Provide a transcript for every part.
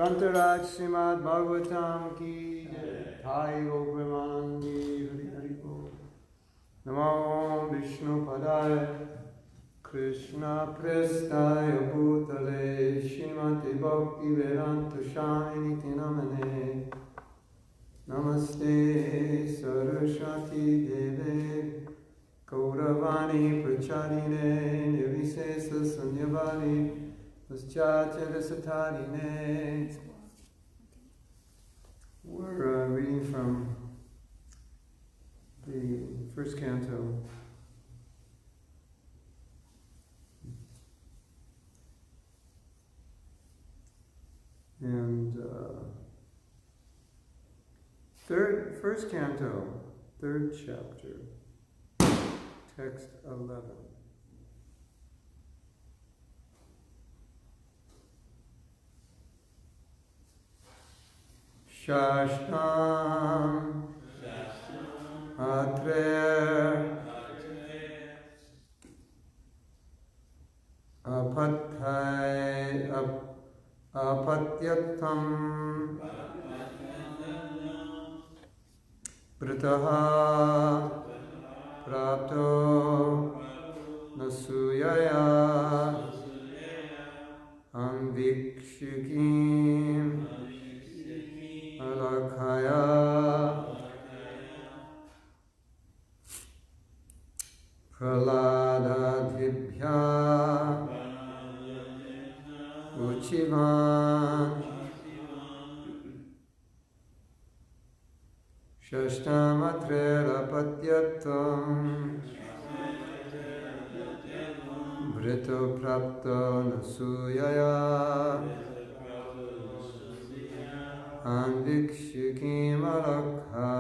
Grantaraj Srimad Bhagavatam ki Haihaya Premanandi Hari Hari Bol. Namo Vishnu Padaya Krishna Prestaya Bhutale Srimati Bhakti Vedanta Shamini Namane Namaste Saraswati Deve Gauravani Pracharine Nirvisesa Sanyavani We're reading from the first canto. And first canto, third chapter, text 11. Shashtam Atri Apatyatam Prataha Prapto Anasüyä Anvikshikim Alarka Prahläda Uchivan Shashtamatrirapatyatam Vrito Prapto Anasüyä Anvikshikim Alarka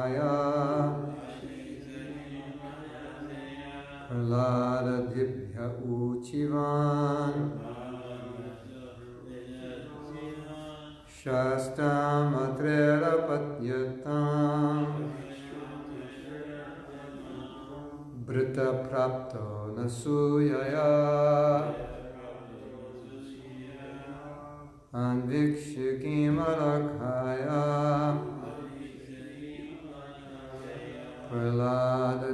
Prahläda Uchivan Shastamatrerapatyatam Vrita Prapto Anasüyä Anvikshikim Alarka Prahläda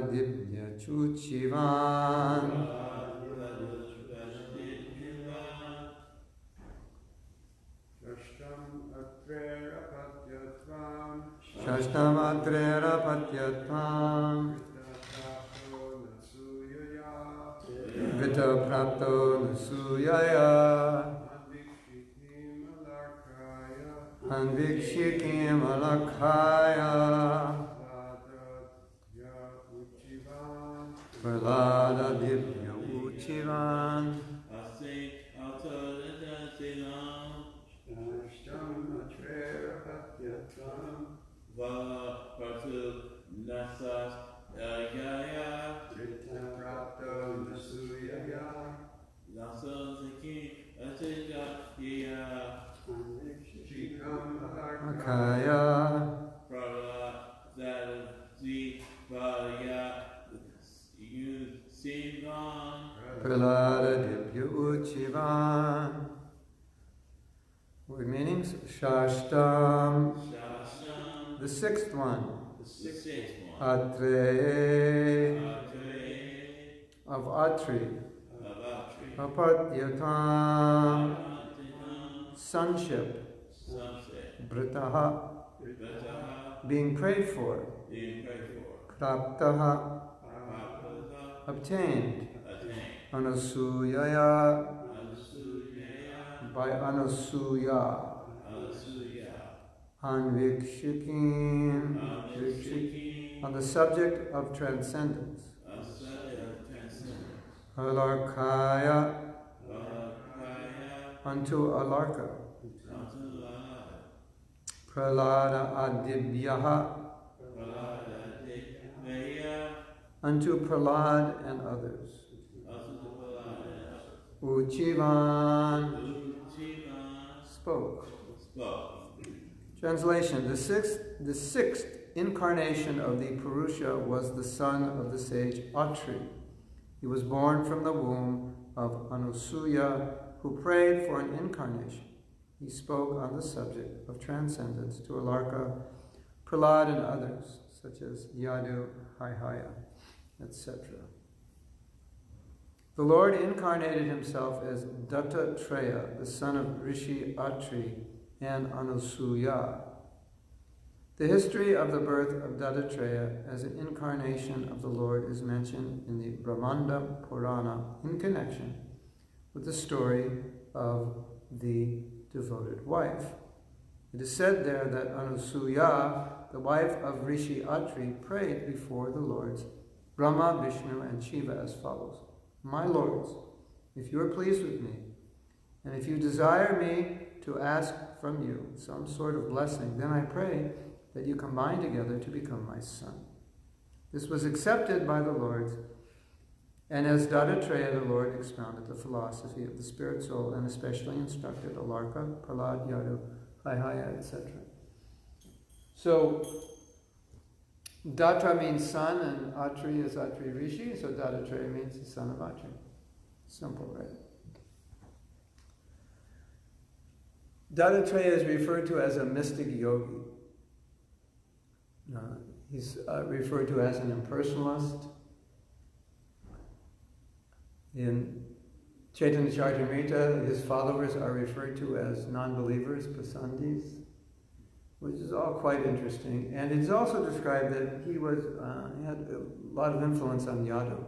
Uchivan Shastamatrerapatyatam Vrita Prapto Anasüyä Anvikshikim Alarka Prahläda Uchivan Prahläda Uchivan. Word meanings: Shashtam the sixth one. Atri Of Atri. of Apatyatam. Sonship. Britaha. Being prayed for. Praptaha. Obtained. Anasüyä. By Anasüyä. Anvikshikim. On the subject of transcendence. Alarkaya. Unto Alarka. Prahläda adibhyaha. Unto Prahläda and others. Uchivan. Spoke. Translation: the sixth incarnation of the Purusha was the son of the sage Atri. He was born from the womb of Anasüyä, who prayed for an incarnation. He spoke on the subject of transcendence to Alarka, Prahläda, and others, such as Yadu, Haihaya, etc. The Lord incarnated himself as Dattatreya, the son of Rishi Atri and Anasüyä. The history of the birth of Dattatreya as an incarnation of the Lord is mentioned in the Brahmanda Purana in connection with the story of the devoted wife. It is said there that Anasüyä, the wife of Rishi Atri, prayed before the Lords Brahma, Vishnu, and Shiva as follows: My lords, if you are pleased with me, and if you desire me to ask from you some sort of blessing, then I pray that you combine together to become my son. This was accepted by the Lords, and as Dattatreya, the Lord expounded the philosophy of the spirit soul and especially instructed Alarka, Prahläda, Yadu, Haihaya, etc. So, Datta means son, and Atri is Atri Rishi, so Dattatreya means the son of Atri. Simple, right? Dattatreya is referred to as a mystic yogi. He's referred to as an impersonalist. In Chaitanya Charitamrita, his followers are referred to as non-believers, pasandis, which is all quite interesting. And it's also described that he had a lot of influence on Yadu,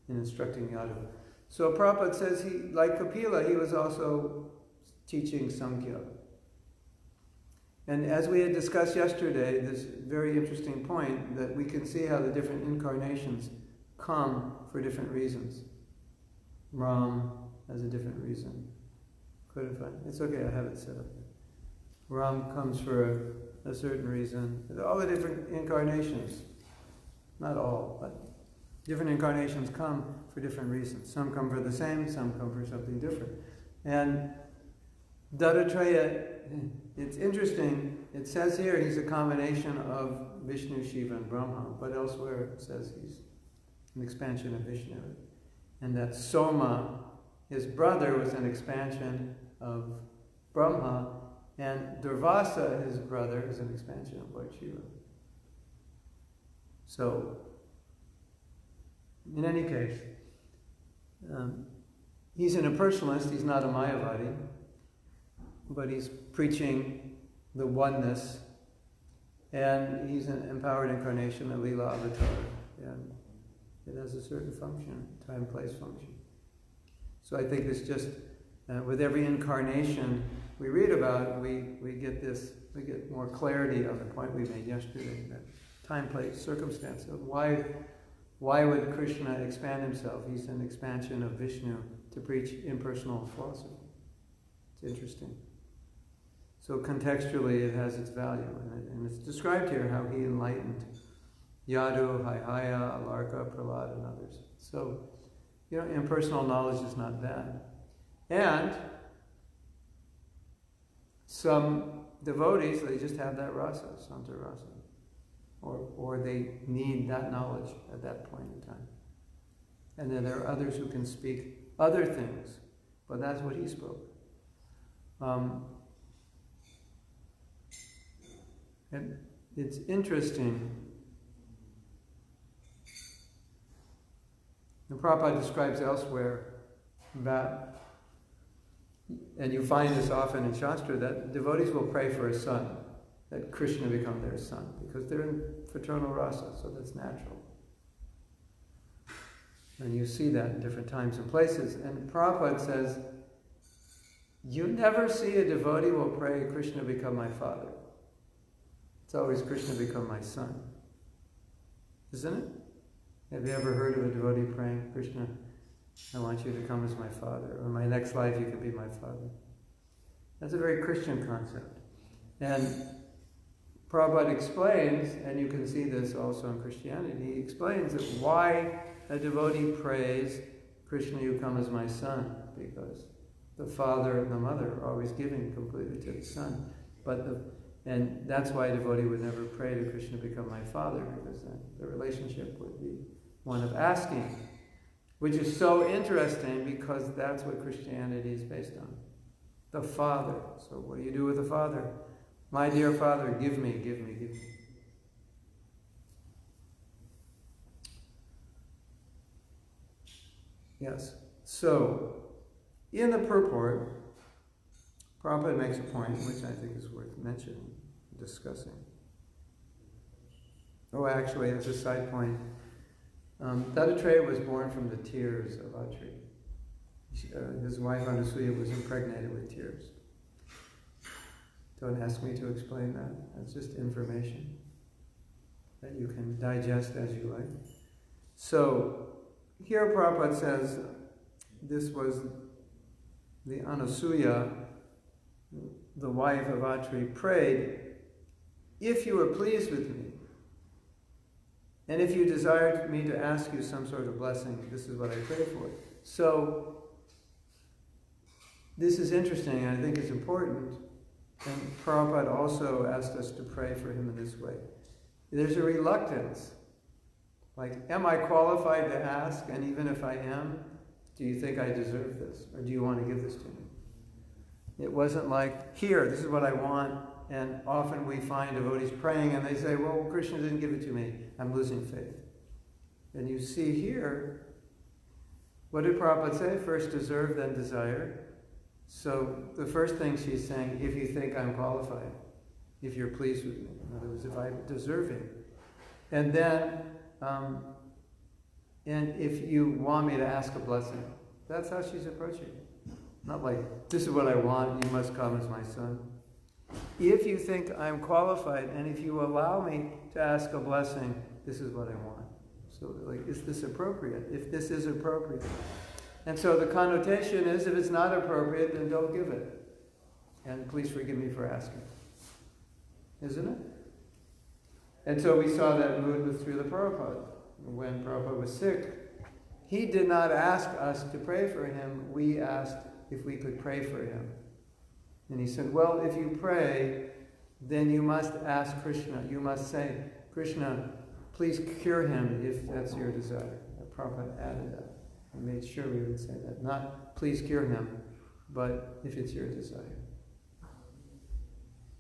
in instructing Yadu. So Prabhupada says like Kapila, he was also teaching Samkhya. And as we had discussed yesterday, this very interesting point that we can see how the different incarnations come for different reasons. Ram has a different reason. Couldn't find it. It's okay, I have it set up. Ram comes for a certain reason. All the different incarnations, not all, but different incarnations come for different reasons. Some come for the same, some come for something different. And Dattatreya, it's interesting, it says here he's a combination of Vishnu, Shiva, and Brahma, but elsewhere it says he's an expansion of Vishnu. And that Soma, his brother, was an expansion of Brahma, and Durvasa, his brother, is an expansion of Lord Shiva. So, in any case, he's an impersonalist, he's not a Mayavadi, but he's preaching the oneness, and he's an empowered incarnation, a Leela avatar, and it has a certain function, time, place function. So I think it's just, with every incarnation we read about, we get more clarity on the point we made yesterday, that time, place, circumstance. Why would Krishna expand himself? He's an expansion of Vishnu to preach impersonal philosophy. It's interesting. So contextually it has its value, and it's described here how he enlightened Yadu, Haihaya, Alarka, Prahläda, and others. So, impersonal knowledge is not bad. And some devotees, they just have that rasa, Santa rasa. Or they need that knowledge at that point in time. And then there are others who can speak other things, but that's what he spoke. And it's interesting. And Prabhupada describes elsewhere that, and you find this often in Shastra, that devotees will pray for a son, that Krishna become their son, because they're in fraternal rasa, so that's natural. And you see that in different times and places. And Prabhupada says, you never see a devotee will pray, Krishna become my father. It's always Krishna become my son. Isn't it? Have you ever heard of a devotee praying, Krishna, I want you to come as my father, or in my next life you can be my father? That's a very Christian concept. And Prabhupada explains, and you can see this also in Christianity, he explains that why a devotee prays, Krishna, you come as my son, because the father and the mother are always giving completely to the son. And that's why a devotee would never pray to Krishna become my father, because then the relationship would be one of asking, which is so interesting because that's what Christianity is based on. The Father. So what do you do with the Father? My dear Father, give me, give me, give me. Yes. So, in the purport, Prabhupada makes a point which I think is worth mentioning, discussing. Oh, actually, as a side point, Dattatreya was born from the tears of Atri. His wife Anasüyä was impregnated with tears. Don't ask me to explain that. That's just information that you can digest as you like. So, here Prabhupada says, this was the Anasüyä, the wife of Atri, prayed, if you are pleased with me, and if you desire me to ask you some sort of blessing, this is what I pray for. So, this is interesting, and I think it's important. And Prabhupada also asked us to pray for him in this way. There's a reluctance. Like, am I qualified to ask? And even if I am, do you think I deserve this? Or do you want to give this to me? It wasn't like, here, this is what I want. And often we find devotees praying and they say, well, Krishna didn't give it to me. I'm losing faith. And you see here, what did Prabhupada say? First deserve, then desire. So the first thing she's saying, if you think I'm qualified, if you're pleased with me. In other words, if I'm deserving. And then, and if you want me to ask a blessing. That's how she's approaching it. Not like, this is what I want, you must come as my son. If you think I'm qualified, and if you allow me to ask a blessing, this is what I want. So, like, is this appropriate? If this is appropriate. And so the connotation is, if it's not appropriate, then don't give it. And please forgive me for asking. Isn't it? And so we saw that mood with Srila Prabhupada. When Prabhupada was sick, he did not ask us to pray for him. We asked if we could pray for him. And he said, well, if you pray, then you must ask Krishna. You must say, Krishna, please cure him if that's your desire. Prabhupada added that. And made sure we would say that. Not, please cure him, but if it's your desire.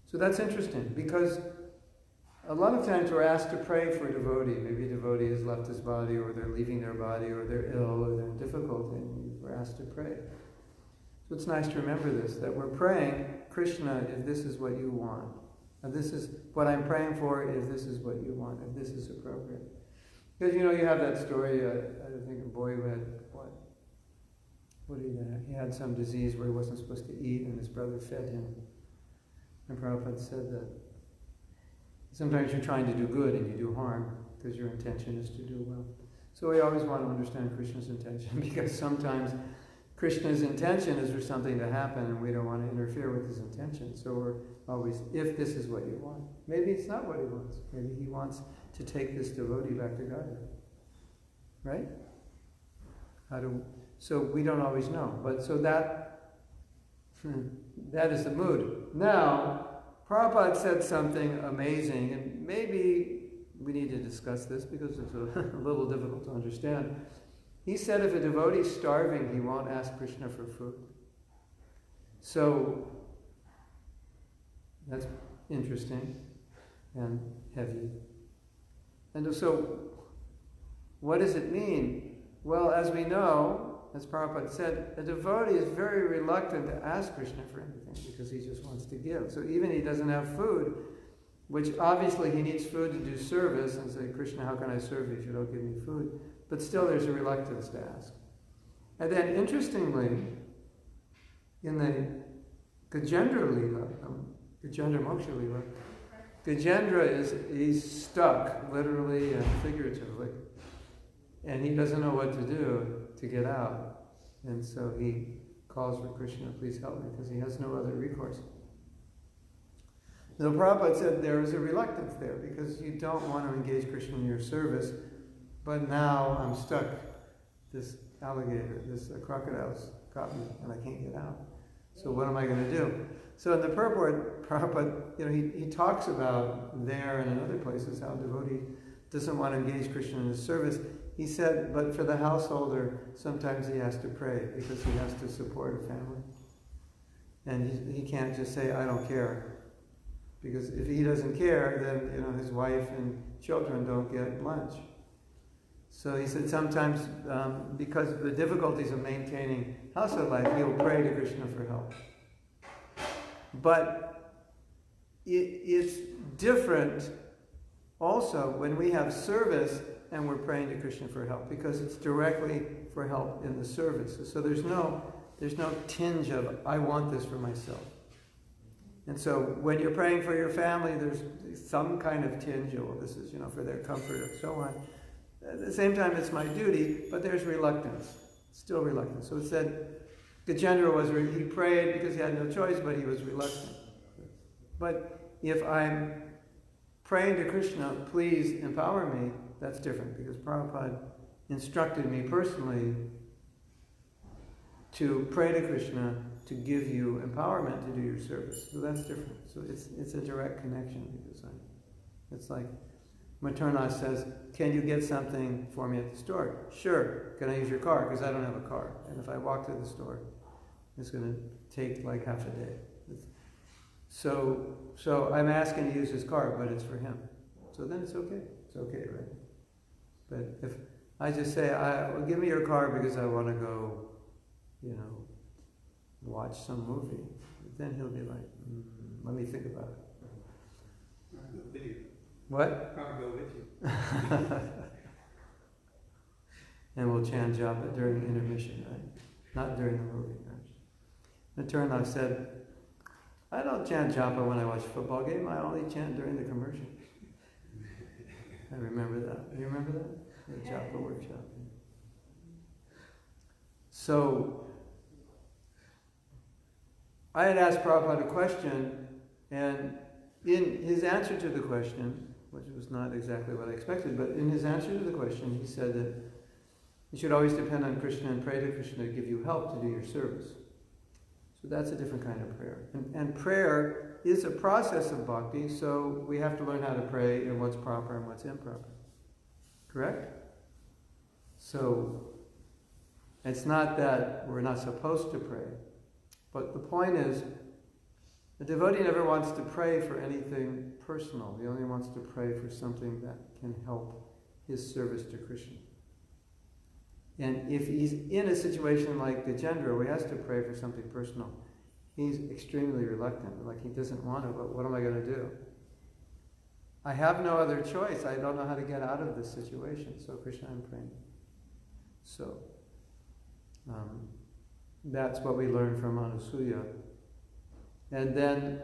So that's interesting, because a lot of times we're asked to pray for a devotee. Maybe a devotee has left his body, or they're leaving their body, or they're ill, or they're in difficulty, and we're asked to pray. So it's nice to remember this, that we're praying, Krishna, if this is what you want. And this is what I'm praying for, if this is what you want, if this is appropriate. Because, you know, you have that story, I think a boy who had, what did he have? He had some disease where he wasn't supposed to eat, and his brother fed him. And Prabhupada said that sometimes you're trying to do good and you do harm, because your intention is to do well. So we always want to understand Krishna's intention, because sometimes Krishna's intention is for something to happen, and we don't want to interfere with his intention. So we're always, if this is what you want. Maybe it's not what he wants. Maybe he wants to take this devotee back to Godhead. Right? So we don't always know. But so that is the mood. Now, Prabhupada said something amazing, and maybe we need to discuss this because it's a little difficult to understand. He said if a devotee is starving, he won't ask Krishna for food. So, that's interesting. and heavy. And so, what does it mean? Well, as we know, as Prabhupada said, a devotee is very reluctant to ask Krishna for anything because he just wants to give. So even he doesn't have food, which obviously he needs food to do service and say, Krishna, how can I serve you if you don't give me food? But still there's a reluctance to ask. And then interestingly, in the Gajendra Leela, Gajendra Moksha Leela, Gajendra he's stuck, literally and figuratively. And he doesn't know what to do to get out. And so he calls for Krishna, please help me, because he has no other recourse. So Prabhupada said there is a reluctance there, because you don't want to engage Krishna in your service, but now I'm stuck. This alligator, this crocodile's got me, and I can't get out. So what am I going to do? So in the purport, Prabhupada, he talks about there and in other places how a devotee doesn't want to engage Krishna in his service. He said, but for the householder, sometimes he has to pray because he has to support a family. And he can't just say, I don't care. Because if he doesn't care, then his wife and children don't get lunch. So he said sometimes, because of the difficulties of maintaining household life, he will pray to Krishna for help. But it's different also when we have service and we're praying to Krishna for help, because it's directly for help in the service. So there's no tinge of, I want this for myself. And so when you're praying for your family, there's some kind of tinge, well, this is, for their comfort or so on. At the same time, it's my duty, but there's reluctance, still reluctance. So it said, Gajendra he prayed because he had no choice, but he was reluctant. But if I'm praying to Krishna, please empower me, that's different, because Prabhupada instructed me personally to pray to Krishna to give you empowerment to do your service. So that's different. So it's a direct connection, because it's like Materna says, can you get something for me at the store? Sure. Can I use your car? Because I don't have a car. And if I walk to the store, it's going to take like half a day. So I'm asking to use his car, but it's for him. So then it's okay. It's okay, right? But if I just say, well, give me your car because I want to go, watch some movie, then he'll be like, let me think about it. I'll go with you. What? I'll go with you. And we'll chant japa during intermission, right? Not during the movie, right? Materna said, I don't chant japa when I watch a football game, I only chant during the commercial. I remember that. Do you remember that? The japa workshop. So, I had asked Prabhupada a question, and in his answer to the question, which was not exactly what I expected, but in his answer to the question, he said that you should always depend on Krishna and pray to Krishna to give you help to do your service. So that's a different kind of prayer. And prayer is a process of bhakti, so we have to learn how to pray and what's proper and what's improper. Correct? So, it's not that we're not supposed to pray, but the point is, the devotee never wants to pray for anything personal. He only wants to pray for something that can help his service to Krishna. And if he's in a situation like Gajendra, where he has to pray for something personal, he's extremely reluctant. Like, he doesn't want to, but what am I going to do? I have no other choice. I don't know how to get out of this situation. So, Krishna, I'm praying. So, that's what we learn from Anasüyä. And then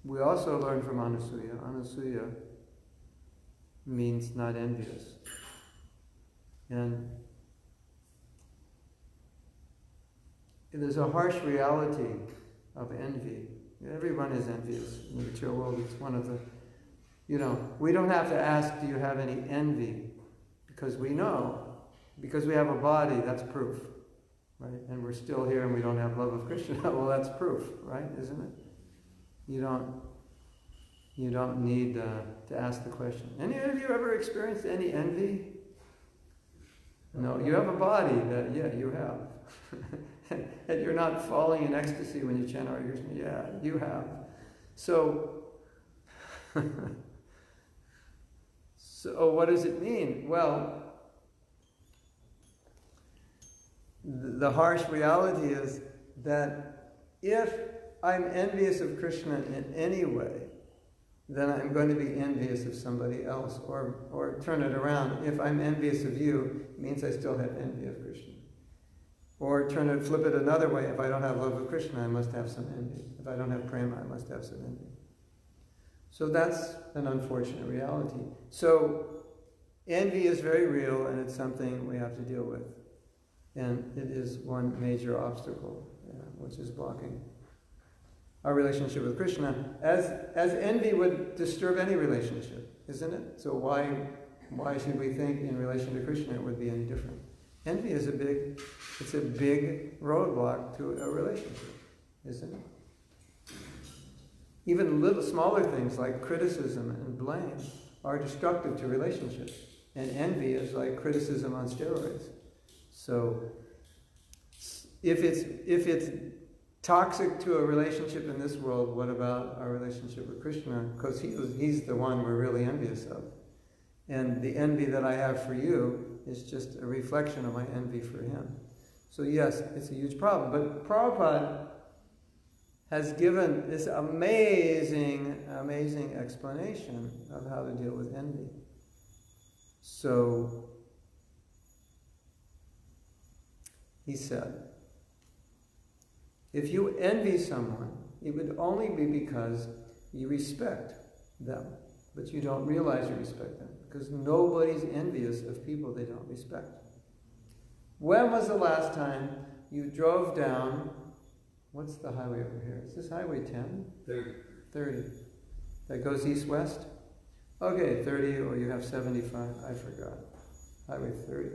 we also learn from Anasüyä. Anasüyä means not envious. And there's a harsh reality of envy. Everyone is envious in the material world. It's one of the, we don't have to ask, do you have any envy? Because we know, because we have a body, that's proof. Right? And we're still here and we don't have love of Krishna. Well, that's proof, right? Isn't it? You don't need to ask the question. Any of you ever experienced any envy? No, you have a body that, yeah, you have. and you're not falling in ecstasy when you chant Hare Krishna. Yeah, you have. So, so what does it mean? Well, the harsh reality is that if I'm envious of Krishna in any way, then I'm going to be envious of somebody else. Or turn it around. If I'm envious of you, it means I still have envy of Krishna. Or flip it another way. If I don't have love of Krishna, I must have some envy. If I don't have prema, I must have some envy. So that's an unfortunate reality. So envy is very real, and it's something we have to deal with. And it is one major obstacle, which is blocking our relationship with Krishna, as envy would disturb any relationship, isn't it? So why should we think in relation to Krishna it would be any different? Envy is a big roadblock to a relationship, isn't it? Even little smaller things like criticism and blame are destructive to relationships, and envy is like criticism on steroids. So if it's toxic to a relationship in this world, what about our relationship with Krishna? Because he's the one we're really envious of. And the envy that I have for you is just a reflection of my envy for him. So yes, it's a huge problem. But Prabhupada has given this amazing, amazing explanation of how to deal with envy. So he said, if you envy someone, it would only be because you respect them, but you don't realize you respect them, because nobody's envious of people they don't respect. When was the last time you drove down, what's the highway over here? Is this Highway 10? 30. That goes east-west? Okay, 30, or you have 75, I forgot. Highway 30.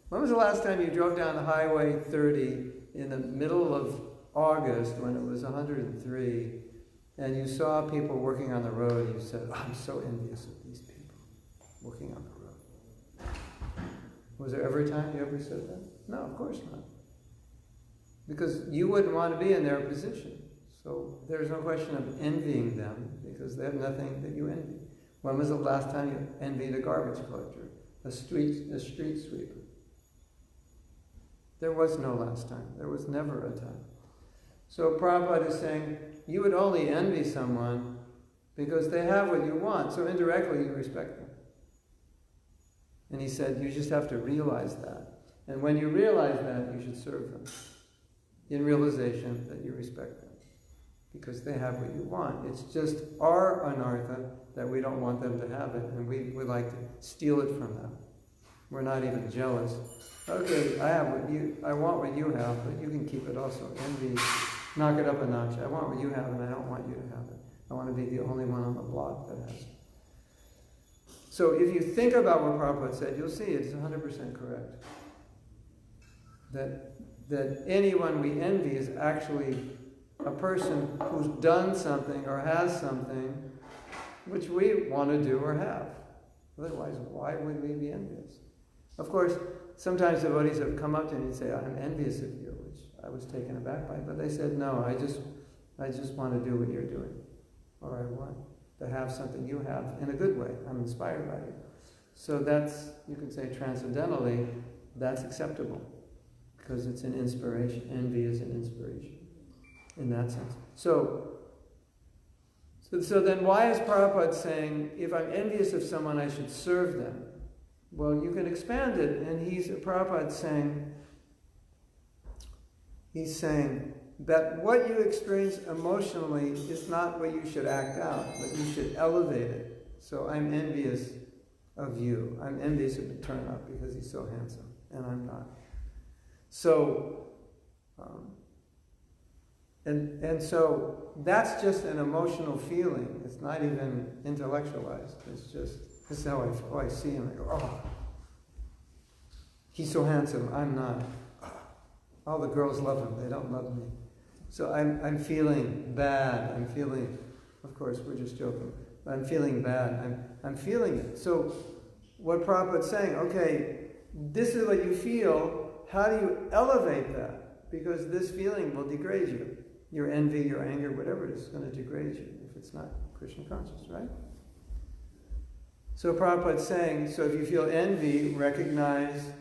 When was the last time you drove down the Highway 30 in the middle of August when it was 103, and you saw people working on the road, and you said, oh, I'm so envious of these people working on the road? Was there ever a time you ever said that? No, of course not. Because you wouldn't want to be in their position. So there's no question of envying them, because they have nothing that you envy. When was the last time you envied a garbage collector, a street sweeper? There was no last time. There was never a time. So Prabhupada is saying, you would only envy someone because they have what you want, so indirectly you respect them. And he said, you just have to realize that. And when you realize that, you should serve them in realization that you respect them, because they have what you want. It's just our anartha that we don't want them to have it, and we would like to steal it from them. We're not even jealous. Okay, I want what you have, but you can keep it also. Envy, knock it up a notch. I want what you have, and I don't want you to have it. I want to be the only one on the block that has it. So if you think about what Prabhupada said, you'll see it's 100% correct. That anyone we envy is actually a person who's done something or has something which we want to do or have. Otherwise, why would we be envious? Of course, sometimes devotees have come up to me and say, I'm envious of you, which I was taken aback by. But they said, no, I just want to do what you're doing. Or I want to have something you have in a good way. I'm inspired by you. So that's, you can say transcendentally, that's acceptable. Because it's an inspiration. Envy is an inspiration in that sense. So then why is Prabhupada saying, if I'm envious of someone, I should serve them? Well, you can expand it, and Prabhupada's he's saying that what you experience emotionally is not what you should act out, but you should elevate it. So I'm envious of you. I'm envious of Paterna because he's so handsome, and I'm not. So, and so that's just an emotional feeling. It's not even intellectualized. It's just, this is how I see him. I go, oh, he's so handsome, I'm not. All the girls love him, they don't love me. So I'm feeling bad. I'm feeling, of course, we're just joking, but I'm feeling bad. I'm feeling it. So what Prabhupada's saying, okay, this is what you feel. How do you elevate that? because this feeling will degrade you. Your envy, your anger, whatever it is going to degrade you if it's not Krishna conscious, right? So Prabhupada's saying, so if you feel envy, recognize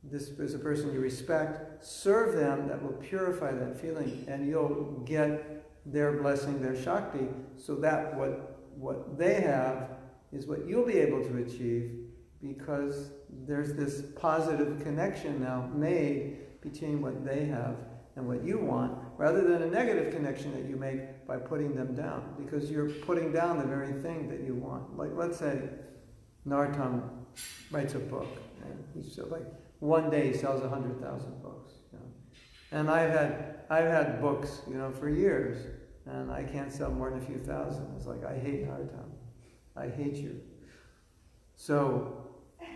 this is a person you respect, serve them, that will purify that feeling, and you'll get their blessing, their Shakti, so that what they have is what you'll be able to achieve, because there's this positive connection now made between what they have and what you want, rather than a negative connection that you make by putting them down, because you're putting down the very thing that you want. Like, let's say Narottam writes a book, and he's like, one day he sells 100,000 books. You know? And I've had books, for years, and I can't sell more than a few thousand. It's like, I hate Narottam. I hate you. So,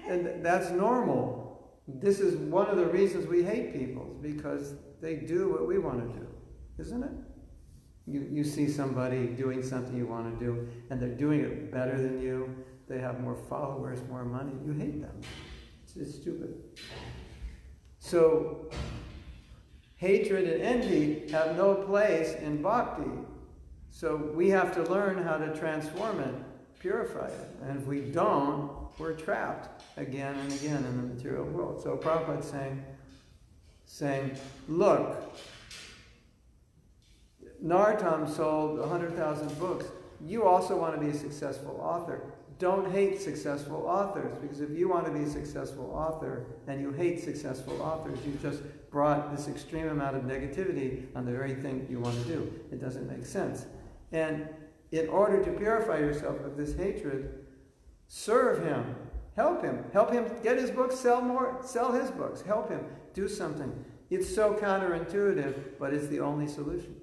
and that's normal. This is one of the reasons we hate people, because they do what we want to do, isn't it? You see somebody doing something you want to do, and they're doing it better than you. They have more followers, more money. You hate them. It's stupid. So, hatred and envy have no place in bhakti. So we have to learn how to transform it, purify it. And if we don't, we're trapped again and again in the material world. So Prabhupada's saying, look, Narottam sold 100,000 books. You also want to be a successful author. Don't hate successful authors, because if you want to be a successful author and you hate successful authors, you've just brought this extreme amount of negativity on the very thing you want to do. It doesn't make sense. And in order to purify yourself of this hatred, serve him. Help him get his books, sell his books. Help him do something. It's so counterintuitive, but it's the only solution.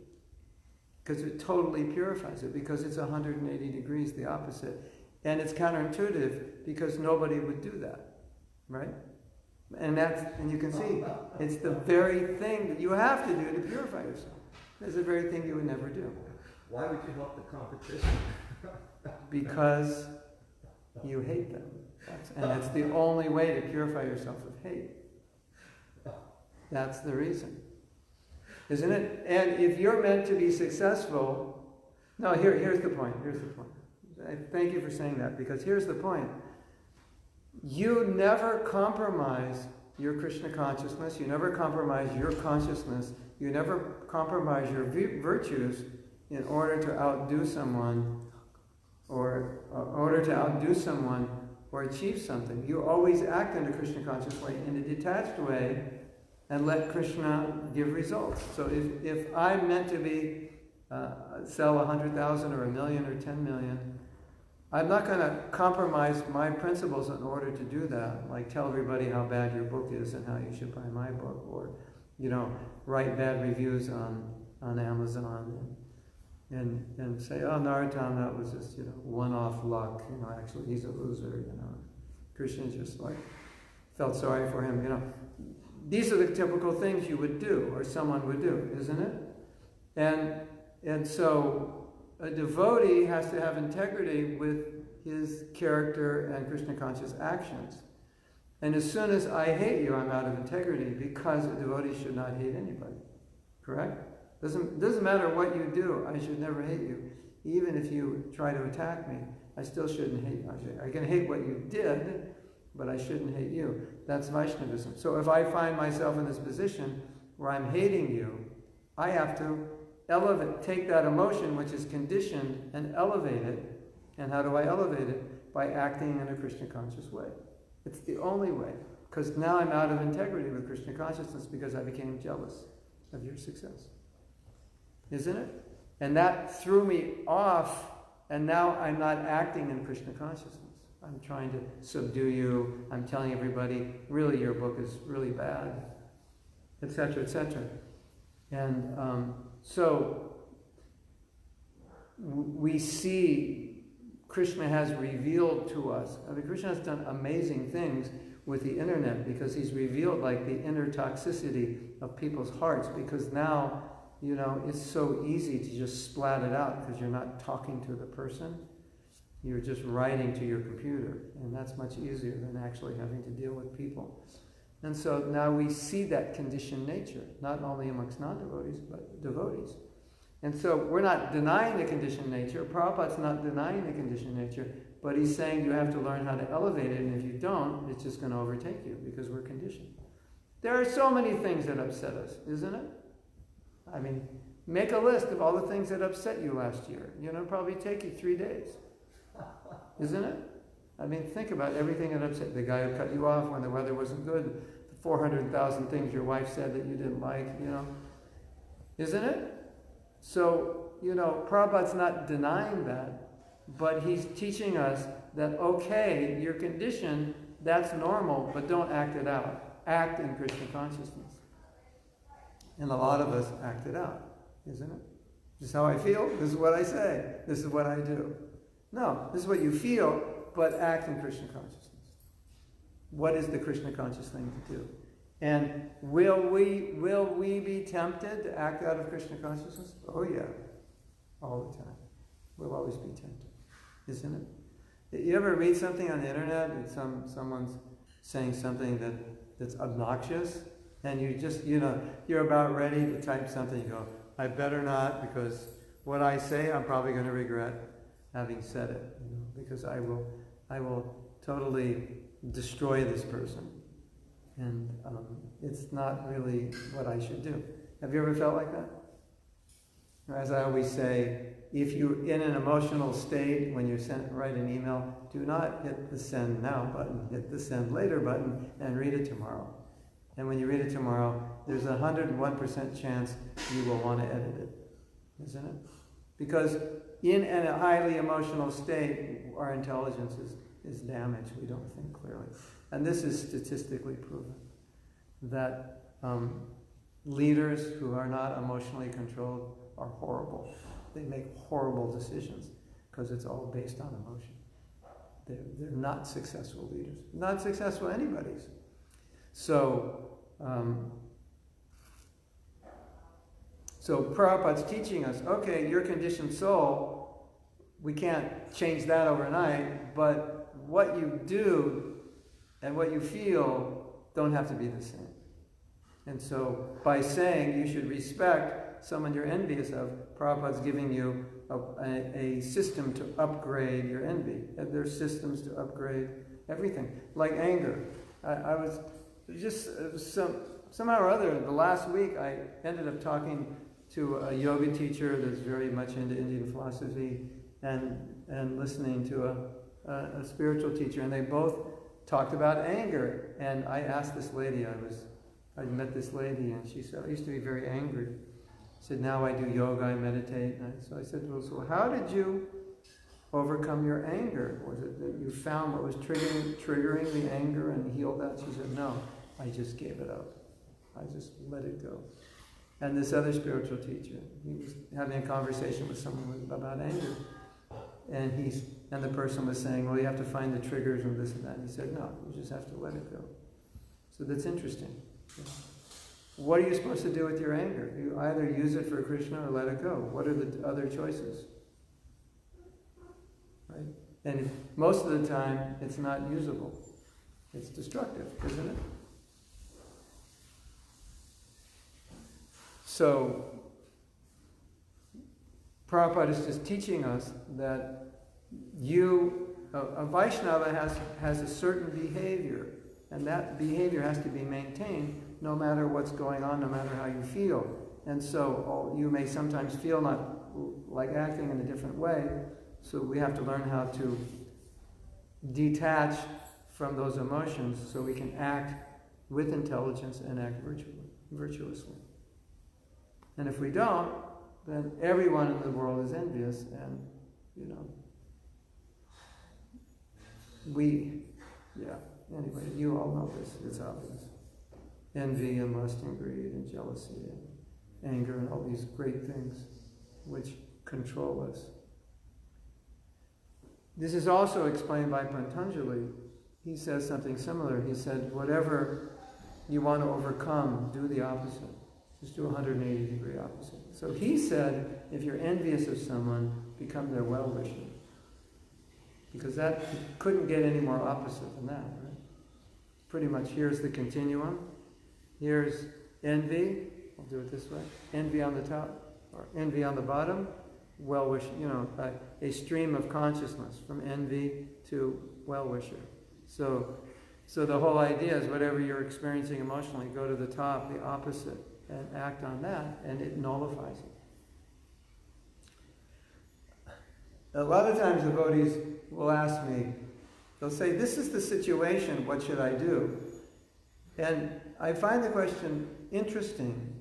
Because it totally purifies it, because it's 180 degrees, the opposite. And it's counterintuitive because nobody would do that, right? And you can see, it's the very thing that you have to do to purify yourself. It's the very thing you would never do. Why would you help the competition? Because you hate them. And that's the only way to purify yourself of hate. That's the reason. Isn't it? And if you're meant to be successful, here's the point. Thank you for saying that, because here's the point. You never compromise your Krishna consciousness. You never compromise your consciousness. You never compromise your virtues in order to outdo someone or achieve something. You always act in a Krishna conscious way, in a detached way, and let Krishna give results. So if I'm meant to be sell 100,000 or 1 million or 10 million, I'm not going to compromise my principles in order to do that, like tell everybody how bad your book is and how you should buy my book, or write bad reviews on Amazon and say, oh, Narottam, that was just one-off luck. Actually he's a loser. Krishna just felt sorry for him. These are the typical things you would do, or someone would do, isn't it? And so a devotee has to have integrity with his character and Krishna conscious actions. And as soon as I hate you, I'm out of integrity, because a devotee should not hate anybody. Correct? Doesn't matter what you do, I should never hate you. Even if you try to attack me, I still shouldn't hate you. I can hate what you did, but I shouldn't hate you. That's Vaishnavism. So if I find myself in this position where I'm hating you, I have to take that emotion which is conditioned and elevate it. And how do I elevate it? By acting in a Krishna conscious way. It's the only way. Because now I'm out of integrity with Krishna consciousness, because I became jealous of your success. Isn't it? And that threw me off, and now I'm not acting in Krishna consciousness. I'm trying to subdue you. I'm telling everybody, really, your book is really bad, etc., etc. And so we see Krishna has revealed to us. Krishna has done amazing things with the internet, because he's revealed the inner toxicity of people's hearts, because now, it's so easy to just splat it out, because you're not talking to the person. You're just writing to your computer, and that's much easier than actually having to deal with people. And so now we see that conditioned nature, not only amongst non-devotees, but devotees. And so we're not denying the conditioned nature. Prabhupada's not denying the conditioned nature, but he's saying you have to learn how to elevate it, and if you don't, it's just going to overtake you because we're conditioned. There are so many things that upset us, isn't it? I mean, make a list of all the things that upset you last year. It'll probably take you 3 days, isn't it? I mean, think about everything that upset the guy who cut you off when the weather wasn't good, the 400,000 things your wife said that you didn't like, Isn't it? So, Prabhupada's not denying that, but he's teaching us that, okay, you're conditioned, that's normal, but don't act it out. Act in Krishna consciousness. And a lot of us act it out, isn't it? This is how I feel, this is what I say, this is what I do. No, this is what you feel, but act in Krishna consciousness. What is the Krishna conscious thing to do? And will we be tempted to act out of Krishna consciousness? Oh yeah, all the time. We'll always be tempted, isn't it? You ever read something on the internet and someone's saying something that's obnoxious, and you just, you're about ready to type something, you go, I better not, because what I say I'm probably going to regret having said it, because I will totally destroy this person. And it's not really what I should do. Have you ever felt like that? As I always say, if you're in an emotional state when you write an email, do not hit the send now button, hit the send later button, and read it tomorrow. And when you read it tomorrow, there's a 101% chance you will want to edit it, isn't it? Because in a highly emotional state, our intelligence is damaged. We don't think clearly. And this is statistically proven, that leaders who are not emotionally controlled are horrible. They make horrible decisions because it's all based on emotion. They're not successful leaders. Not successful anybody's. So Prabhupada's teaching us, okay, your conditioned soul, we can't change that overnight, but what you do and what you feel don't have to be the same. And so by saying you should respect someone you're envious of, Prabhupada's giving you a system to upgrade your envy. There's systems to upgrade everything. Like anger. I was just somehow or other, the last week I ended up talking to a yoga teacher that's very much into Indian philosophy and listening to a spiritual teacher, and they both talked about anger. And I asked this lady, I met this lady, and she said, I used to be very angry. I said, now I do yoga, I meditate. So I said, well, so how did you overcome your anger? Was it that you found what was triggering the anger and healed that? She said, no, I just gave it up. I just let it go. And this other spiritual teacher, he was having a conversation with someone about anger. And the person was saying, well, you have to find the triggers and this and that. And he said, no, you just have to let it go. So that's interesting. What are you supposed to do with your anger? You either use it for Krishna or let it go. What are the other choices? Right? And most of the time, it's not usable. It's destructive, isn't it? So, Prabhupada is just teaching us that a Vaishnava has a certain behavior, and that behavior has to be maintained no matter what's going on, no matter how you feel. And so you may sometimes feel not like acting in a different way, so we have to learn how to detach from those emotions so we can act with intelligence and act virtuously. And if we don't, then everyone in the world is envious, and, anyway, you all know this, it's obvious. Envy and lust and greed and jealousy and anger and all these great things which control us. This is also explained by Patanjali. He says something similar. He said, whatever you want to overcome, do the opposite. Just do 180-degree opposite. So he said, if you're envious of someone, become their well-wisher. Because that couldn't get any more opposite than that, right? pretty much here's the continuum. Here's envy. I'll do it this way. Envy on the top, or envy on the bottom. Well-wish, a stream of consciousness from envy to well-wisher. So the whole idea is whatever you're experiencing emotionally, go to the top, the opposite, and act on that, and it nullifies it. A lot of times devotees will ask me, they'll say, this is the situation, what should I do? And I find the question interesting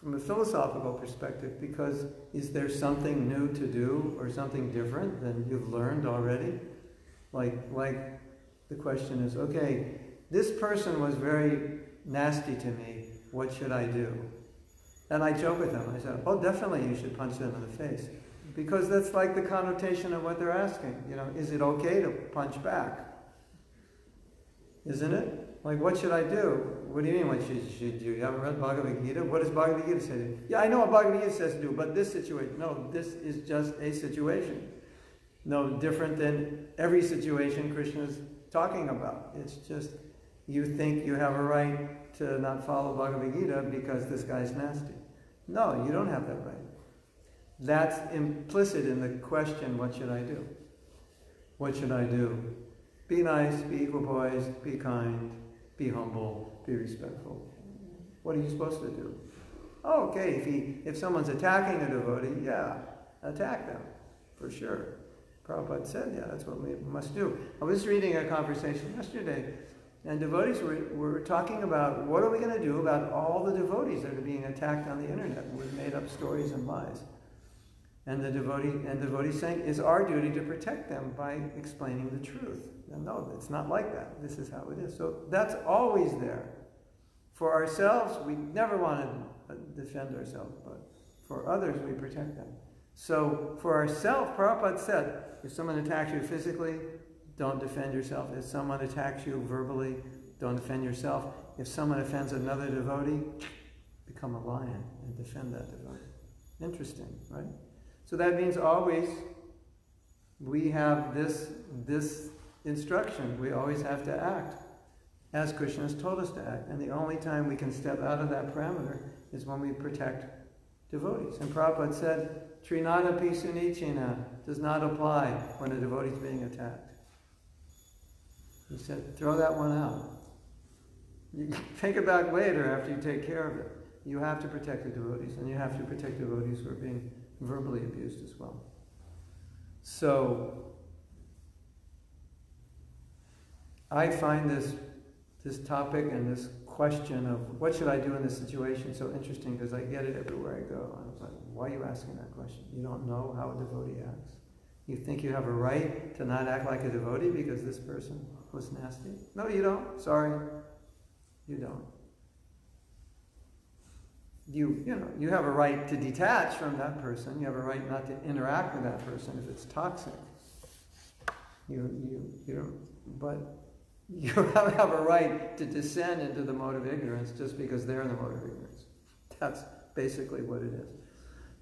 from a philosophical perspective, because is there something new to do or something different than you've learned already? Like the question is, okay, this person was very nasty to me, what should I do? And I joke with them, I said, oh, definitely you should punch them in the face. Because that's like the connotation of what they're asking. Is it okay to punch back? Isn't it? Like, what should I do? What do you mean what should you do? You haven't read Bhagavad Gita? What does Bhagavad Gita say to you? Yeah, I know what Bhagavad Gita says to do, but this situation, no, this is just a situation. No different than every situation Krishna's talking about. It's just, you think you have a right to not follow Bhagavad Gita because this guy's nasty. No, you don't have that right. That's implicit in the question, what should I do? What should I do? Be nice, be equal poised, be kind, be humble, be respectful. What are you supposed to do? Oh, okay, if someone's attacking a devotee, yeah, attack them, for sure. Prabhupada said, yeah, that's what we must do. I was reading a conversation yesterday, and devotees were talking about what are we going to do about all the devotees that are being attacked on the internet with made-up stories and lies. And the devotee saying, it's our duty to protect them by explaining the truth. And no, it's not like that. This is how it is. So that's always there. For ourselves, we never want to defend ourselves, but for others, we protect them. So for ourselves, Prabhupada said, if someone attacks you physically, don't defend yourself. If someone attacks you verbally, don't defend yourself. If someone offends another devotee, become a lion and defend that devotee. Interesting, right? So that means always we have this instruction. We always have to act as Krishna has told us to act. And the only time we can step out of that parameter is when we protect devotees. And Prabhupada said, Trinada Pisunichina does not apply when a devotee is being attacked. He said, throw that one out. You can take it back later after you take care of it. You have to protect the devotees, and you have to protect devotees who are being verbally abused as well. So, I find this topic and this question of what should I do in this situation so interesting, because I get it everywhere I go. I was like, why are you asking that question? You don't know how a devotee acts. You think you have a right to not act like a devotee because this person was nasty? No, you don't. Sorry. You don't. You have a right to detach from that person. You have a right not to interact with that person if it's toxic. You don't, but you have a right to descend into the mode of ignorance just because they're in the mode of ignorance. That's basically what it is.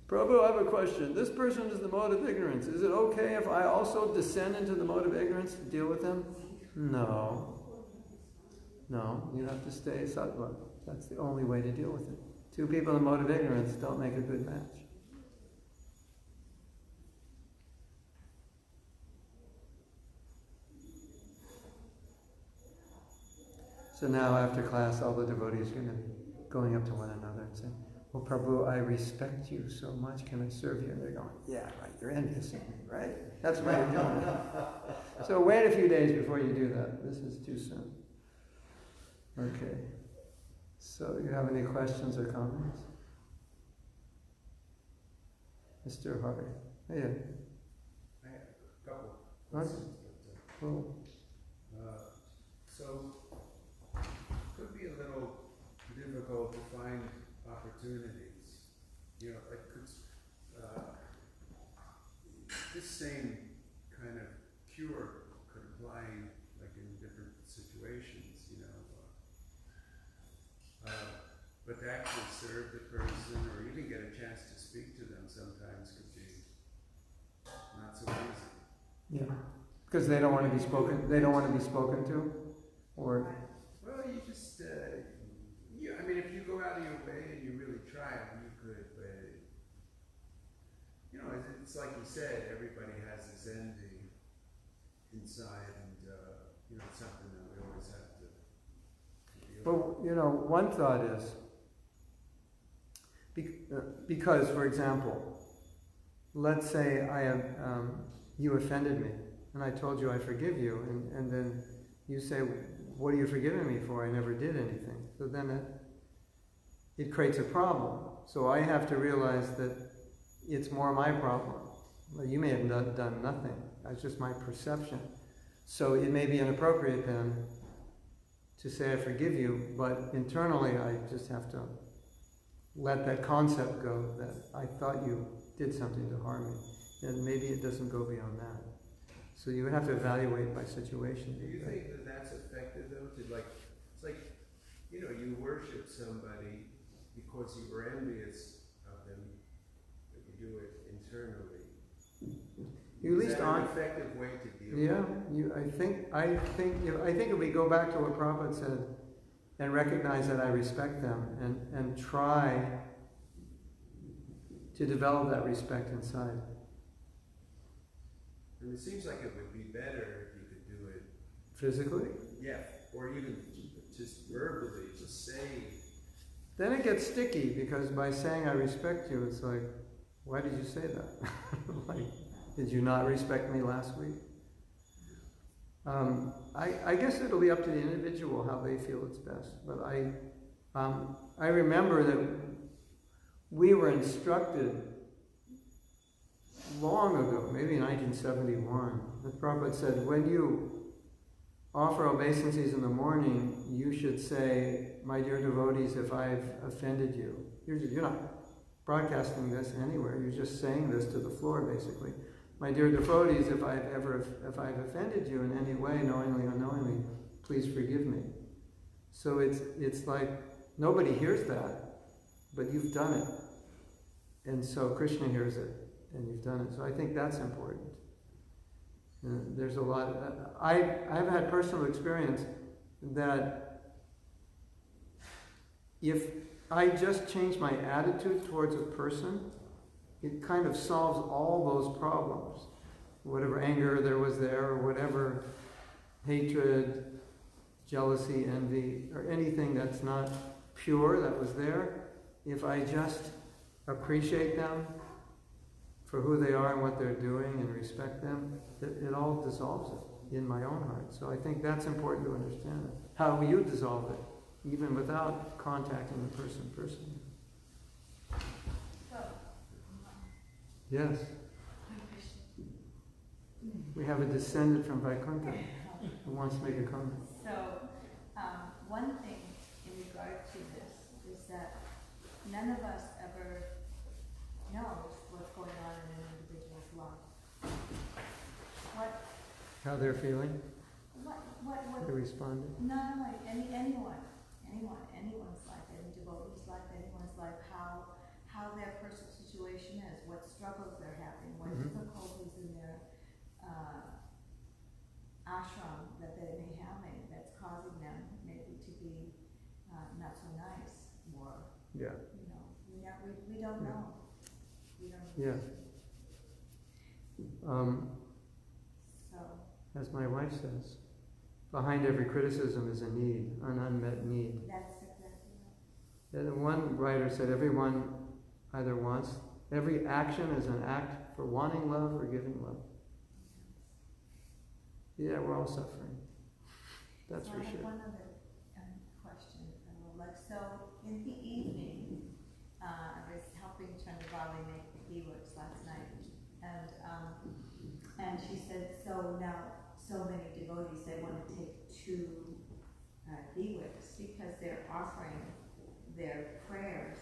Prabhu, I have a question. This person is the mode of ignorance. Is it okay if I also descend into the mode of ignorance to deal with them? No. No, you have to stay sattva. That's the only way to deal with it. Two people in the mode of ignorance don't make a good match. So now after class, all the devotees are going to be going up to one another and saying, oh Prabhu, I respect you so much, can I serve you? And they're going, yeah, right, you're envious of me, right? That's why you're doing it. So wait a few days before you do that. This is too soon. Okay. So you have any questions or comments? Mr. Hari. Yeah. I have a couple. Questions. Cool. So it could be a little difficult to find opportunities. Like this same kind of cure could apply like in different situations, but to actually serve the person or even get a chance to speak to them sometimes could be not so easy. Yeah. Because they don't want to be spoken. They don't want to be spoken to, or. Well, just, yeah, I mean, if you go out of your way and you really try, you could, but, you know, it's like you said, everybody has this envy inside, and, you know, it's something that we always have to deal with. But, you know, one thought is, because, for example, let's say I have, you offended me, and I told you I forgive you, and then you say, what are you forgiving me for? I never did anything. So then it creates a problem. So I have to realize that it's more my problem. Well, you may have done nothing. That's just my perception. So it may be inappropriate then to say I forgive you, but internally I just have to let that concept go that I thought you did something to harm me. And maybe it doesn't go beyond that. So you would have to evaluate by situation. Do you think that that's effective though? To like, it's like, you know, you worship somebody because you were envious of them, but you do it internally. You at least Is that an effective way to deal with it? I think if we go back to what Prabhupada said and recognize that I respect them and try to develop that respect inside. And it seems like it would be better if you could do it Physically? Yeah, or even just verbally, just say. Then it gets sticky because by saying I respect you, it's like, why did you say that? Like, did you not respect me last week? I guess it'll be up to the individual how they feel it's best. But I remember that we were instructed long ago, maybe in 1971, that Prabhupada said, when you offer obeisances in the morning, you should say, my dear devotees, if I've offended you. You're not broadcasting this anywhere, you're just saying this to the floor, basically. My dear devotees, if I've offended you in any way, knowingly or unknowingly, please forgive me. So it's like, nobody hears that, but you've done it. And so Krishna hears it, and you've done it. So I think that's important. There's a lot. I've had personal experience that if I just change my attitude towards a person, it kind of solves all those problems. Whatever anger there was there, or whatever hatred, jealousy, envy, or anything that's not pure that was there, if I just appreciate them for who they are and what they're doing and respect them, it all dissolves it in my own heart. So I think that's important to understand. How you dissolve it, even without contacting the person personally. Yes. We have a descendant from Vaikuntha who wants to make a comment. So, one thing in regard to this is that none of us ever knows what's going on in an individual's life. How they're feeling? What They're responding? not like anyone's life, any devotee's life, anyone's life, how their personal situation is, what struggles they're having, what difficulties in their ashram that they may having that's causing them maybe to be not so nice, or Yeah. we don't know. We don't know. Yeah. So As my wife says, behind every criticism is a need, an unmet need. that's exactly right. And one writer said everyone either wants, every action is an act for wanting love or giving love. Yeah, we're all suffering. That's so for I have sure. one other question. So in the evening, I was helping Chandravali make the keywords last night, and she said, so now so many devotees, they want to take 2 keywords because they're offering their prayers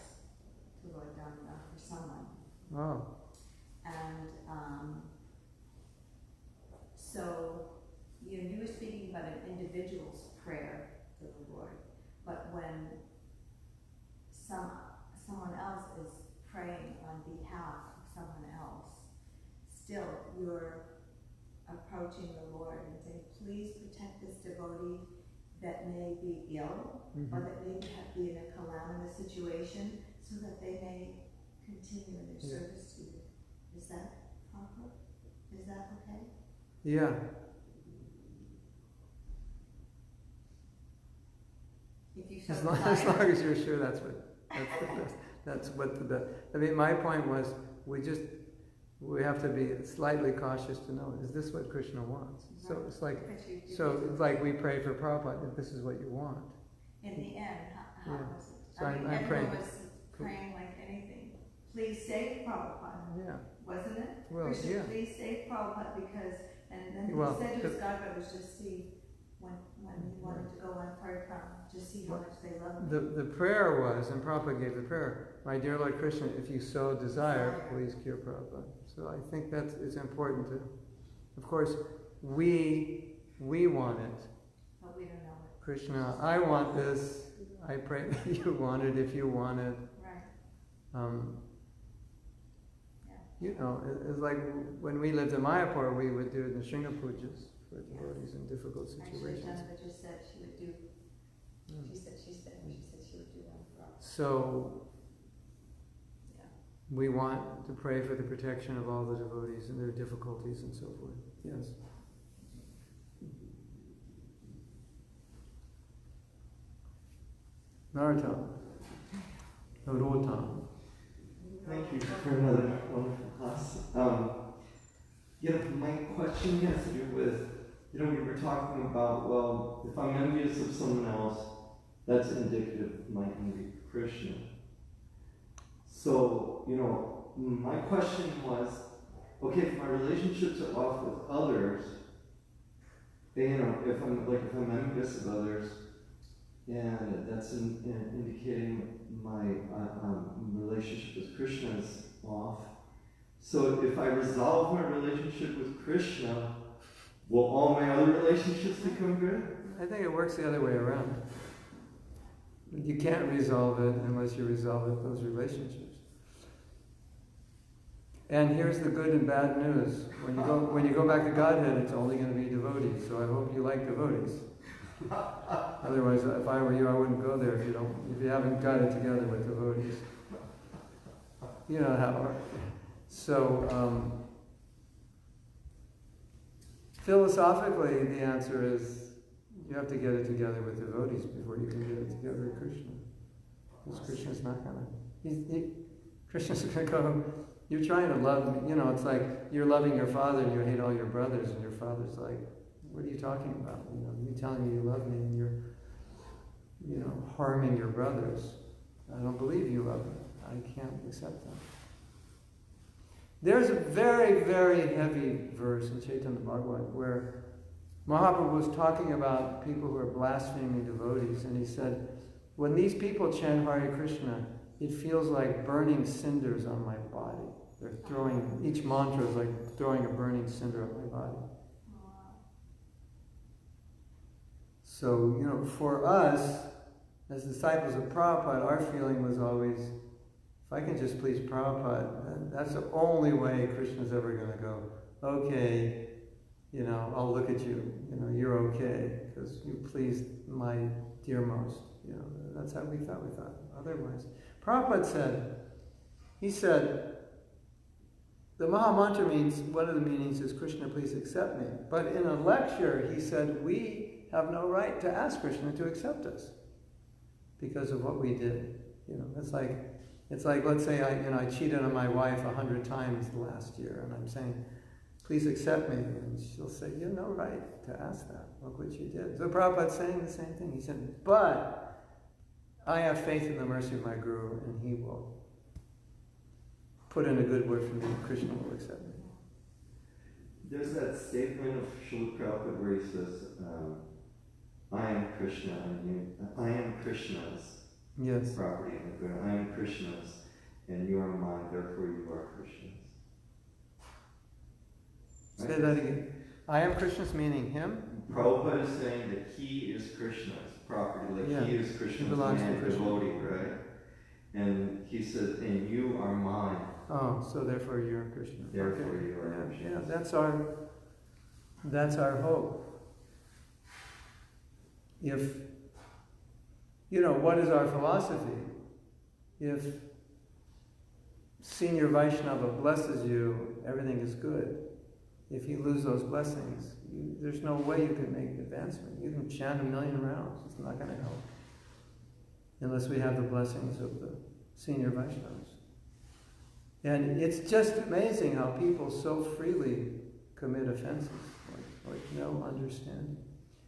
to Lord Damodar for someone. Oh. And so, you were speaking about an individual's prayer to the Lord, but when someone else is praying on behalf of someone else, still you're approaching the Lord and saying, please protect this devotee that may be ill or that may be in a calamitous situation, so that they may continue in their service to you. Is that proper? Is that okay? Yeah. If you so As long as you're sure that's the best. That's what the best. I mean, my point was, we have to be slightly cautious to know, is this what Krishna wants? Right. So it's like we pray for Prabhupada, if this is what you want. In the end, how was it? So I'm everyone praying. was praying like anything. Please save Prabhupada. Yeah. Wasn't it? Well, Krishna, yeah. please save Prabhupada, because, and then Well, he said to his godbrothers, just see, when he wanted to go on parikrama, just see how much they love him. The prayer was, and Prabhupada gave the prayer, my dear Lord Krishna, if you so desire, please cure Prabhupada. So I think it's important to, of course, we want it. But we don't know it. Krishna, I want this. I pray that you want it if you want it. Right. You know, it's like when we lived in Mayapur, we would do the Shringa Pujas for devotees in difficult situations. Actually, Jennifer just said she would do. She said she would do one for us. So we want to pray for the protection of all the devotees and their difficulties and so forth. Yes. Narottam. Narottam. Thank you for another wonderful class. My question has to do with, we were talking about, well, if I'm envious of someone else, that's indicative of my envy of Krishna. So, my question was, okay, if my relationships are off with others, if I'm envious of others, and that's indicating my relationship with Krishna is off. So if I resolve my relationship with Krishna, will all my other relationships become good? I think it works the other way around. You can't resolve it unless you resolve those relationships. And here's the good and bad news. When you go back to Godhead, it's only going to be devotees. So I hope you like devotees. Otherwise, if I were you, I wouldn't go there if you haven't got it together with devotees. You know how. So philosophically, the answer is you have to get it together with devotees before you can get it together with Krishna. Because Krishna's not gonna. Krishna's gonna go. You're trying to love me. It's like you're loving your father and you hate all your brothers, and your father's like, what are you talking about? You telling me you love me and you're, harming your brothers. I don't believe you love me. I can't accept that. There's a very, very heavy verse in Chaitanya Bhagavatam where Mahaprabhu was talking about people who are blaspheming devotees, and he said, when these people chant Hare Krishna, it feels like burning cinders on my body. They're throwing, each mantra is like throwing a burning cinder on my body. So, for us, as disciples of Prabhupada, our feeling was always, if I can just please Prabhupada, that's the only way Krishna's ever going to go. Okay, I'll look at you, you're okay, because you pleased my dearmost. That's how we thought otherwise. Prabhupada said, the Maha Mantra means, one of the meanings is, Krishna, please accept me. But in a lecture, he said, we have no right to ask Krishna to accept us because of what we did. It's like let's say I cheated on my wife 100 times last year, and I'm saying, please accept me, and she'll say, you have no right to ask that. Look what you did. So Prabhupada's saying the same thing. He said, but I have faith in the mercy of my Guru, and he will put in a good word for me. Krishna will accept me. There's that statement of Srila Prabhupada where he says, I am Krishna, I am Krishna's property in the Guru. I am Krishna's, and you are mine, therefore you are Krishna's. Right? Say that again. I am Krishna's meaning him? Prabhupada is saying that he is Krishna's property, he is Krishna's man, devotee, right? And he says, and you are mine. Oh, so therefore you are Krishna. Therefore you are Krishna. Yeah, that's our hope. if, what is our philosophy? If Senior Vaishnava blesses you, everything is good. If you lose those blessings, there's no way you can make advancement. You can chant 1,000,000 rounds. It's not going to help. Unless we have the blessings of the Senior Vaishnavas. And it's just amazing how people so freely commit offenses, like no understanding.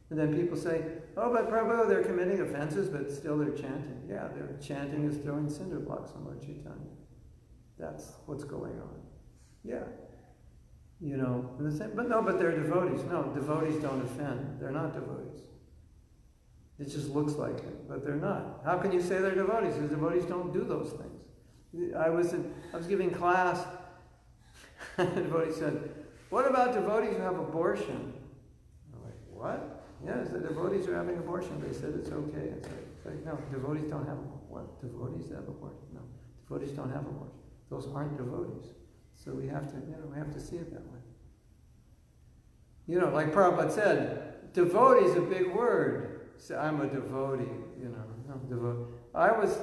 And then people say, oh, but Prabhu, they're committing offenses, but still they're chanting. Yeah, their chanting is throwing cinder blocks on Lord Chaitanya. That's what's going on. Yeah. But they're devotees. No, devotees don't offend. They're not devotees. It just looks like it, but they're not. How can you say they're devotees? Because devotees don't do those things. I was giving class, and a devotee said, what about devotees who have abortion? I'm like, what? Yes, the devotees are having abortion. They said it's okay. It's like, no, devotees don't have abortion. What? Devotees have abortion? No, devotees don't have abortion. Those aren't devotees. So we have to see it that way. Like Prabhupada said, devotee is a big word. Say, I'm a devotee, I was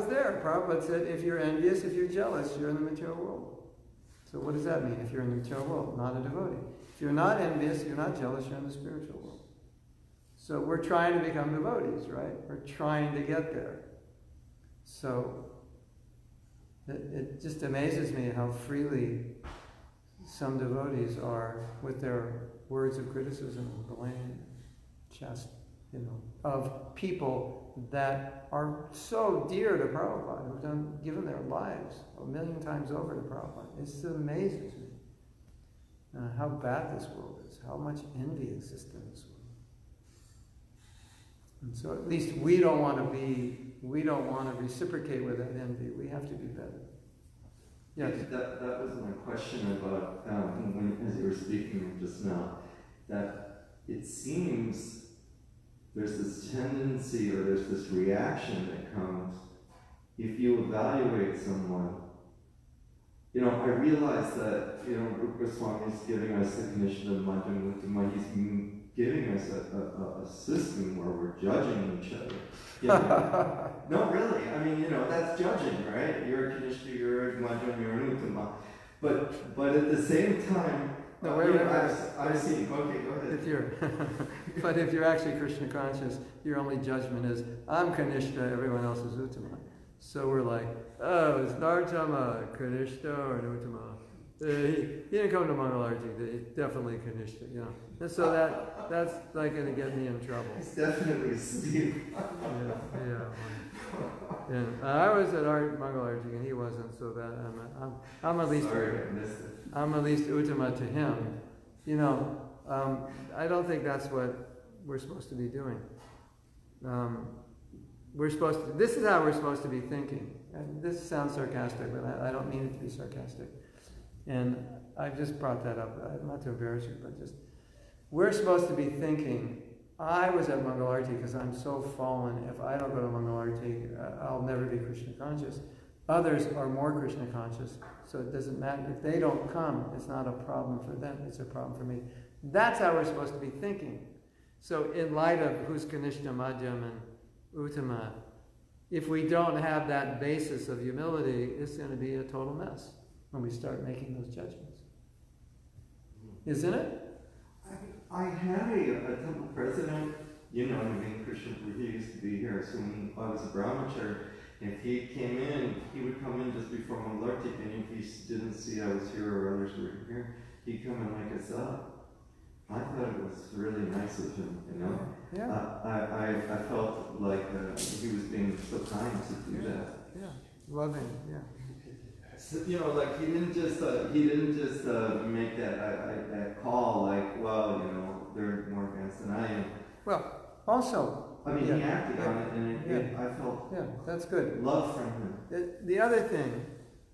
there. Prabhupada said, if you're envious, if you're jealous, you're in the material world. So what does that mean? If you're in the material world, not a devotee. If you're not envious, you're not jealous, you're in the spiritual world. So we're trying to become devotees, right? We're trying to get there. So it just amazes me how freely some devotees are with their words of criticism, blame, of people that are so dear to Prabhupada, who've given their lives 1,000,000 times over to Prabhupada. It just amazes me how bad this world is, how much envy exists in this world. And so at least we don't want to reciprocate with that envy. We have to be better. Yes? That was my question about, as you were speaking just now, that it seems there's this tendency or there's this reaction that comes if you evaluate someone. I realize that, Rupa Goswami is giving us the condition of Madhyam Uttama. He's giving us a system where we're judging each other. No, really. I mean, that's judging, right? You're a Kanishta, you're a Madhyam, you're an Uttama. But at the same time, no, I've seen. Okay, go ahead. But if you're actually Krishna conscious, your only judgment is, I'm Kanishta, everyone else is Uttama. So we're like, oh, is Nartama Kanishta or an Uttama? He didn't come to Mangalarti, he's definitely Kanishta, And so that's like going to get me in trouble. He's definitely asleep. Yeah. And I was at Mangalarti and he wasn't, so that I'm at least Sorry, I missed it. I'm at least Uttama to him. I don't think that's what we're supposed to be doing. This is how we're supposed to be thinking. And this sounds sarcastic, but I don't mean it to be sarcastic. And I just brought that up, not to embarrass you, but we're supposed to be thinking, I was at Mangalarti because I'm so fallen. If I don't go to Mangalarti, I'll never be Krishna conscious. Others are more Krishna conscious, so it doesn't matter. If they don't come, it's not a problem for them, it's a problem for me. That's how we're supposed to be thinking. So in light of who's Kanishta, Madhyam, and Uttama, if we don't have that basis of humility, it's going to be a total mess when we start making those judgments. Isn't it? I had a temple president, Krishna, he used to be here, so when I was a brahmachari, if he came in, he would come in just before Mangalarti, and if he didn't see I was here or others were here, he'd come and wake us up. I thought it was really nice of him, Yeah. I felt like he was being so kind to do that. Yeah, loving, yeah. So, like he didn't just make that call like, well, they're more advanced than I am. Well, also, he acted on it, and I felt that's good. Love from him. The other thing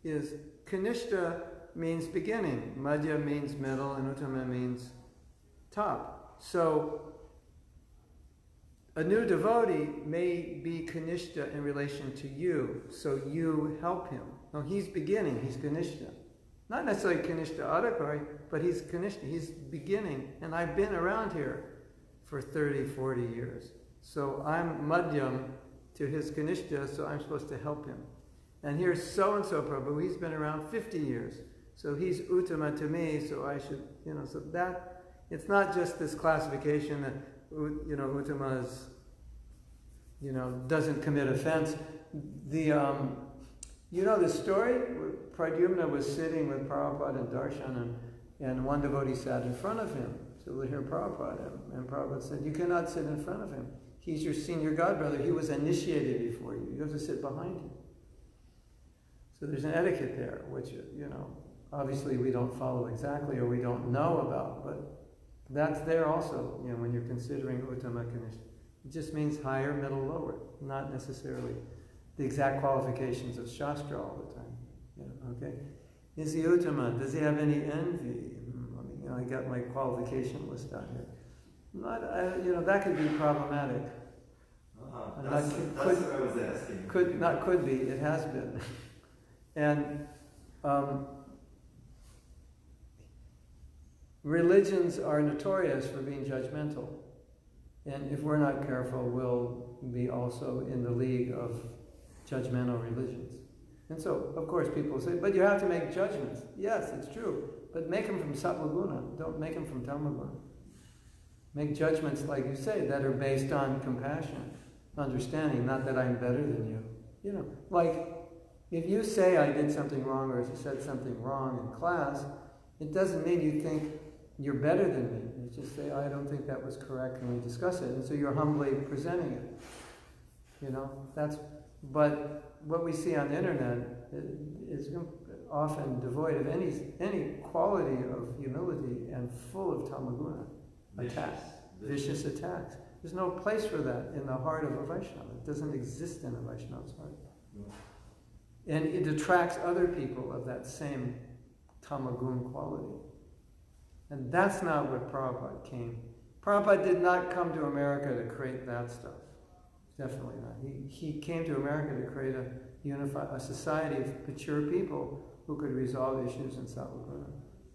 is Kanishta means beginning, Madhya means middle, and Uttama means top. So a new devotee may be Kanishta in relation to you, so you help him. No, he's beginning, he's Kanishta. Not necessarily Kanishta Adhikari, but he's Kanishta, he's beginning. And I've been around here for 30, 40 years. So I'm madhyam to his Kanishta, so I'm supposed to help him. And here's so-and-so Prabhu, he's been around 50 years. So he's Uttama to me, so I should, so that, it's not just this classification that, Uttama is, doesn't commit offense. The story, Pradyumna was sitting with Prabhupada and Darshan, and one devotee sat in front of him. So we hear Prabhupada, and Prabhupada said, you cannot sit in front of him. He's your senior godbrother. He was initiated before you. You have to sit behind him. So there's an etiquette there, which, obviously we don't follow exactly or we don't know about, but that's there also, when you're considering Uttama Kanishta. It just means higher, middle, lower, not necessarily the exact qualifications of Shastra all the time. Okay? Is he Uttama? Does he have any envy? I got my qualification list down here. That could be problematic. That's what I was asking. Could be, it has been. And religions are notorious for being judgmental. And if we're not careful, we'll be also in the league of judgmental religions. And so, of course, people say, but you have to make judgments. Yes, it's true. But make them from Sattva-guna. Don't make them from Tamaguna. Make judgments, like you say, that are based on compassion, understanding, not that I'm better than you. Like, if you say I did something wrong or if you said something wrong in class, it doesn't mean you think you're better than me. You just say, I don't think that was correct, and we discuss it. And so you're humbly presenting it. But what we see on the internet is often devoid of any quality of humility and full of tamaguna attacks, vicious attacks. There's no place for that in the heart of a Vaishnava. It doesn't exist in a Vaishnava's heart. And it detracts other people of that same tamagun quality. And that's not what Prabhupada came. Prabhupada did not come to America to create that stuff. Definitely not. He came to America to create a society of mature people who could resolve issues in Sattva-guna.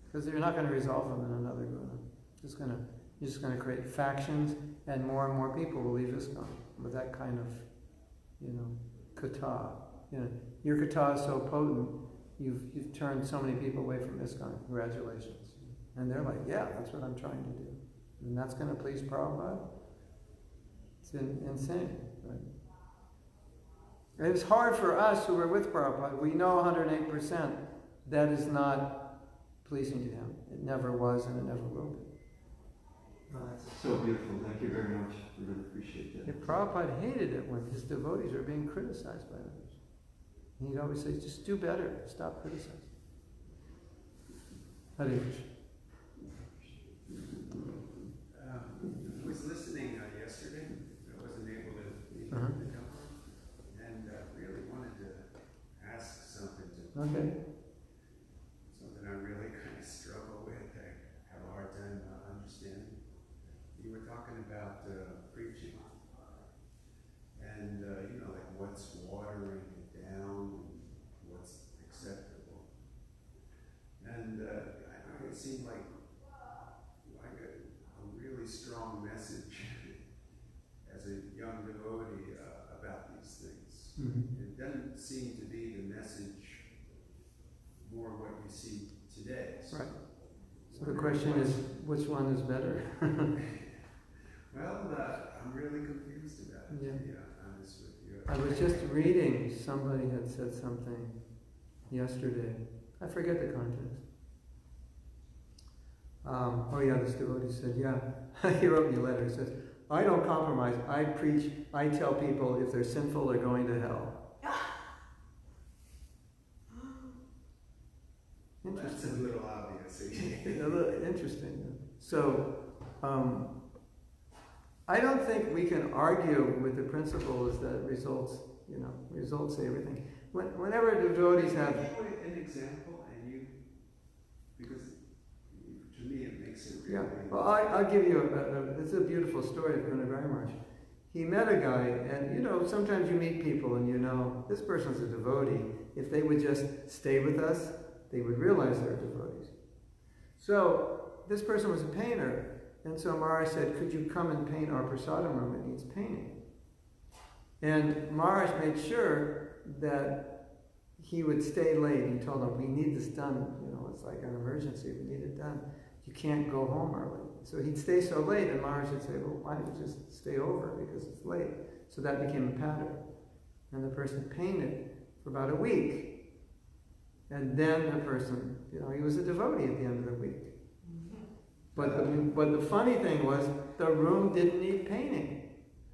Because you're not going to resolve them in another guna. You're just going to create factions, and more people will leave ISKCON with that kind of, kata. Your kata is so potent, you've turned so many people away from ISKCON. Congratulations. And they're like, yeah, that's what I'm trying to do. And that's going to please Prabhupada? It's insane, right? It was hard for us who were with Prabhupada. We know 108% that is not pleasing to him. It never was and it never will be. Oh, that's so beautiful. Thank you very much. I really appreciate that. If Prabhupada hated it when his devotees were being criticized by others. And he'd always say, just do better. Stop criticizing. Hare Krishna. I was listening yesterday. I wasn't able to be able to come, and really wanted to ask something Okay. something I really kind of struggle with. I have a hard time understanding. You were talking about preaching, and like what's watering it down, what's acceptable, and it seemed like a really strong message as a young devotee about these things. Mm-hmm. It doesn't seem to be the message more what you see today. Right. So the question is, which one is better? Well, I'm really confused about it, Yeah. to be honest with you. I was just reading, somebody had said something yesterday. I forget the context. This devotee said, he wrote me a letter. He says, I don't compromise. I preach, I tell people if they're sinful, they're going to hell. That's a little obvious. Interesting. So, I don't think we can argue with the principle is that results say everything. Whenever devotees have... Can you give an example, because to me it makes it really... Yeah, well, I'll give you it's a beautiful story of Gunagari Maharaj. He met a guy, and sometimes you meet people and this person's a devotee. If they would just stay with us, they would realize they're devotees. So, this person was a painter, And so Maharaj said, could you come and paint our prasadam room? It needs painting. And Maharaj made sure that he would stay late. He told him, we need this done. You know, it's like an emergency. We need it done. You can't go home early. So he'd stay so late, and Maharaj would say, well, why don't you just stay over because it's late? So that became a pattern. And the person painted for about a week. And then the person, you know, he was a devotee at the end of the week. But the funny thing was, the room didn't need painting.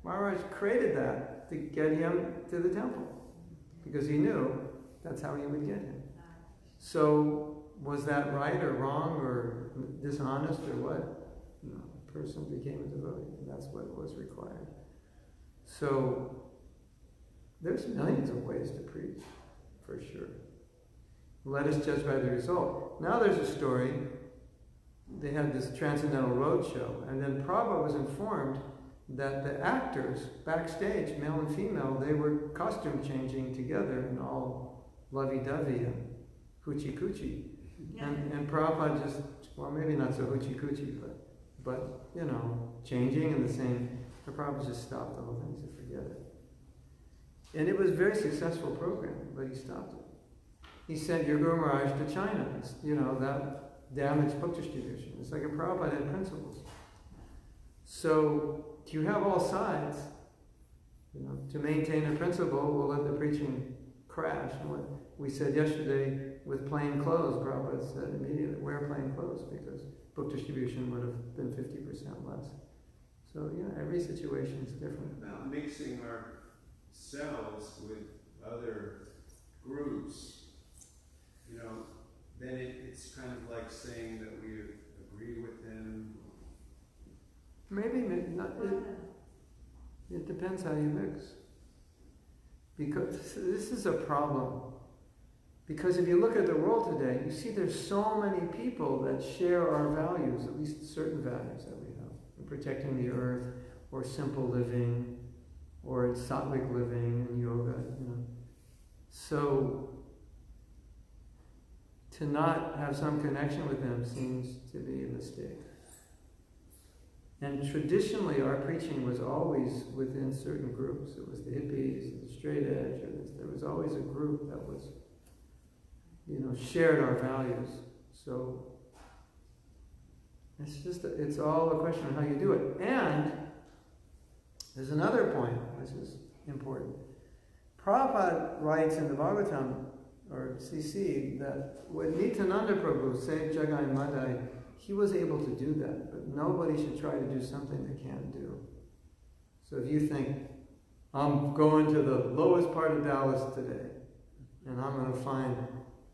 Maharaj created that to get him to the temple, because he knew that's how he would get him. So was that right or wrong or dishonest or what? No, the person became a devotee, and that's what was required. So there's millions of ways to preach, for sure. Let us judge by the result. Now there's a story. They had this Transcendental Roadshow, and then Prabhupada was informed that the actors backstage, male and female, they were costume changing together and all lovey-dovey and hoochie-coochie. And Prabhupada just, well, maybe not so hoochie-coochie, but you know, changing in the same, Prabhupada just stopped the whole thing, he said, forget it. And it was a very successful program, but he stopped it. He sent your Guru Maharaj to China. You know, that damaged book distribution. It's like a Prabhupada had principles. So you have all sides. You know, to maintain a principle, we'll let the preaching crash. And what we said yesterday with plain clothes, Prabhupada said immediately, wear plain clothes, because book distribution would have been 50% less. So yeah, every situation is different. About mixing ourselves with other groups, you know, then it's kind of like saying that we agree with them. Maybe not. It depends how you mix. Because this is a problem. Because if you look at the world today, you see there's so many people that share our values, at least certain values that we have. Protecting the earth, or simple living, or sattvic living and yoga, you know. So to not have some connection with them seems to be a mistake. And traditionally, our preaching was always within certain groups. It was the hippies, the straight edge, or this. There was always a group that was, you know, shared our values. So it's all a question of how you do it. And there's another point, which is important. Prabhupada writes in the Bhagavatam, or CC, that when Nityananda Prabhu saved Jagai Madai, he was able to do that, but nobody should try to do something they can't do. So if you think, I'm going to the lowest part of Dallas today, and I'm going to find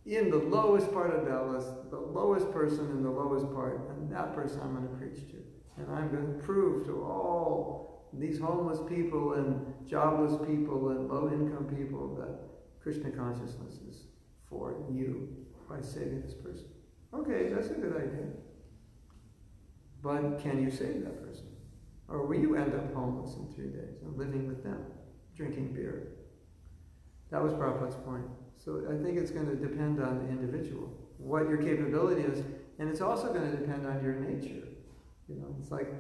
in the lowest part of Dallas, the lowest person in the lowest part, and that person I'm going to preach to. And I'm going to prove to all these homeless people and jobless people and low-income people that Krishna consciousness is for you by saving this person. Okay, that's a good idea. But can you save that person? Or will you end up homeless in 3 days and living with them, drinking beer? That was Prabhupada's point. So I think it's going to depend on the individual, what your capability is, and it's also going to depend on your nature. You know, it's like,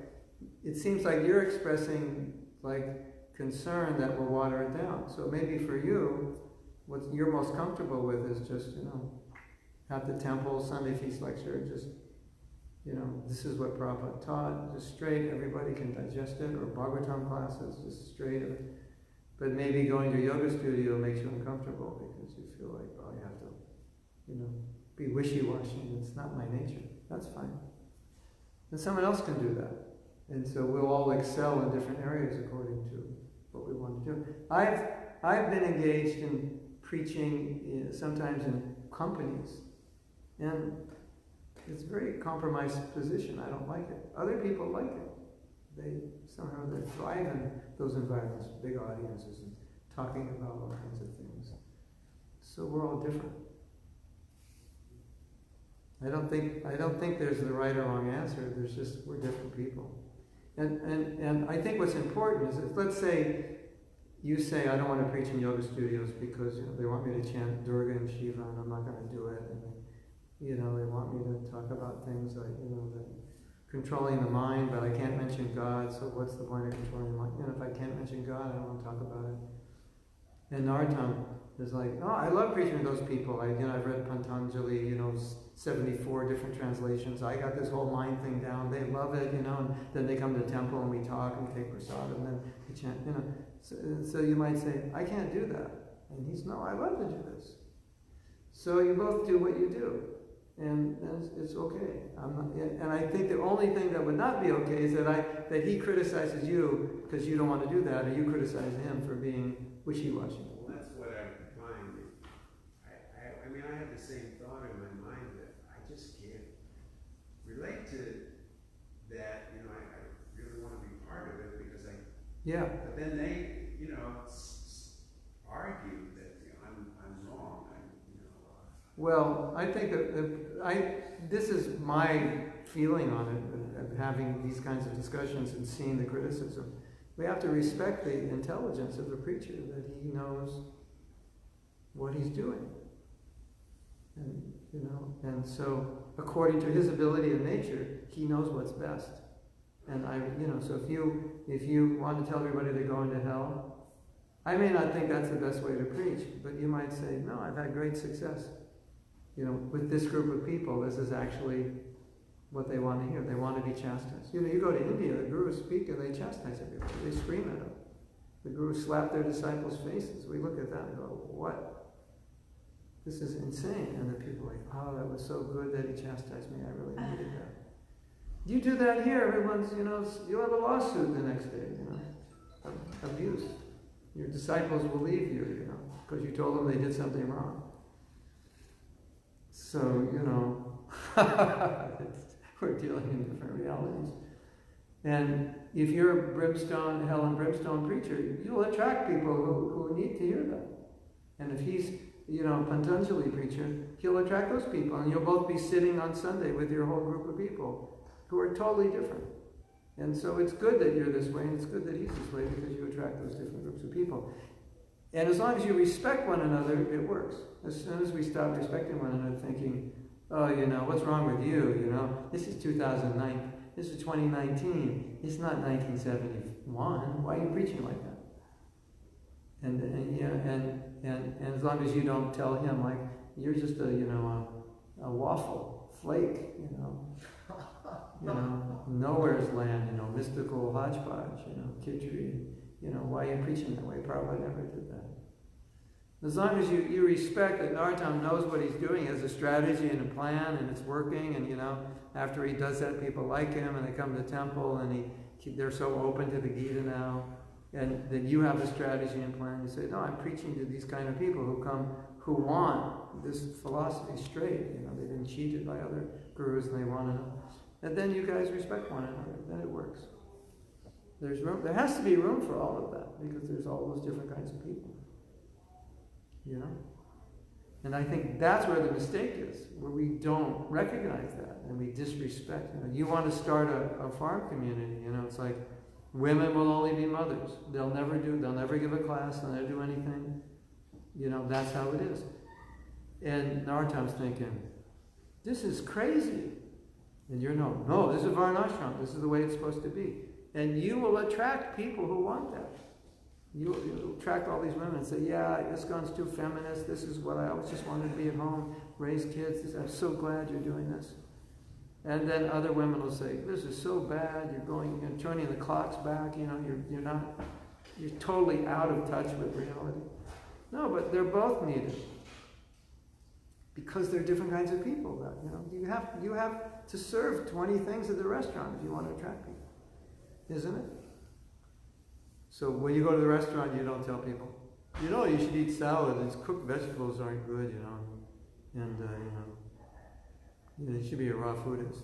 it seems like you're expressing like concern that will water it down. So maybe for you, what you're most comfortable with is just, you know, at the temple, Sunday feast lecture, just, you know, this is what Prabhupada taught, just straight, everybody can digest it, or Bhagavatam classes, just straight. But maybe going to a yoga studio makes you uncomfortable because you feel like, oh, you have to, you know, be wishy-washy. It's not my nature. That's fine. And someone else can do that. And so we'll all excel in different areas according to what we want to do. I've been engaged in preaching sometimes in companies, and it's a very compromised position. I don't like it. Other people like it. They thrive in those environments, big audiences, and talking about all kinds of things. So we're all different. I don't think there's the right or wrong answer. There's just, we're different people. And I think what's important is, if, let's say you say, I don't want to preach in yoga studios because, you know, they want me to chant Durga and Shiva and I'm not going to do it. And they want me to talk about things like, you know, that controlling the mind, but I can't mention God, so what's the point of controlling the mind? You know, if I can't mention God, I don't want to talk about it. And Narottam is like, oh, I love preaching to those people. I've read Patanjali, 74 different translations. I got this whole mind thing down. They love it, and then they come to the temple and we talk and we take prasad and then we chant, So you might say, I can't do that. And he's, no, I love to do this. So you both do what you do. And it's okay. And I think the only thing that would not be okay is that he criticizes you because you don't want to do that, or you criticize him for being wishy-washy. Well, that's what I find. I have the same thought in my mind that I just can't relate to that. I really want to be part of it because Yeah. But then they, argue that I'm wrong. Well, I think that this is my feeling on it, of having these kinds of discussions and seeing the criticism. We have to respect the intelligence of the preacher, that he knows what he's doing. And so according to his ability and nature, he knows what's best. And so if you want to tell everybody they're going to hell, I may not think that's the best way to preach, but you might say, no, I've had great success. With this group of people, this is actually what they want to hear. They want to be chastised. You go to India, the gurus speak and they chastise everybody. They scream at them. The gurus slap their disciples' faces. We look at that and go, what? This is insane. And the people are like, oh, that was so good that he chastised me. I really needed that. You do that here, everyone's, you'll have a lawsuit the next day, abuse. Your disciples will leave you, because you told them they did something wrong. So, we're dealing in different realities. And if you're a hell and brimstone preacher, you'll attract people who need to hear that. And if he's, a Patanjali preacher, he'll attract those people. And you'll both be sitting on Sunday with your whole group of people who are totally different. And so it's good that you're this way, and it's good that he's this way, because you attract those different groups of people. And as long as you respect one another, it works. As soon as we stop respecting one another, thinking, oh, what's wrong with you? This is 2009. This is 2019. It's not 1971. Why are you preaching like that? And as long as you don't tell him, like, you're just a waffle flake, nowhere's land, mystical hodgepodge, Kitchery, why are you preaching that way? Prabhupada never did that. As long as you respect that Narottam knows what he's doing, he has a strategy and a plan, and it's working, and after he does that, people like him, and they come to the temple, and they're so open to the Gita now, and then you have a strategy and plan. You say, no, I'm preaching to these kind of people who want this philosophy straight. They've been cheated by other gurus, and they want to know. And then you guys respect one another. Then it works. There's room. There has to be room for all of that, because there's all those different kinds of people. And I think that's where the mistake is, where we don't recognize that and we disrespect. You want to start a farm community. It's like women will only be mothers. They'll never give a class. They'll never do anything. That's how it is. And Narottam's thinking, this is crazy. And you're no, this is Varnashram. This is the way it's supposed to be. And you will attract people who want that. You'll attract all these women and say, yeah, ISKCON's too feminist. This is what I always just wanted to be at home, raise kids. I'm so glad you're doing this. And then other women will say, this is so bad. You're turning the clocks back. You're totally out of touch with reality. No, but they're both needed. Because they're different kinds of people. You have to serve 20 things at the restaurant if you want to attract people. Isn't it? So when you go to the restaurant, you don't tell people, you should eat salad. These cooked vegetables aren't good, and you should be a raw foodist,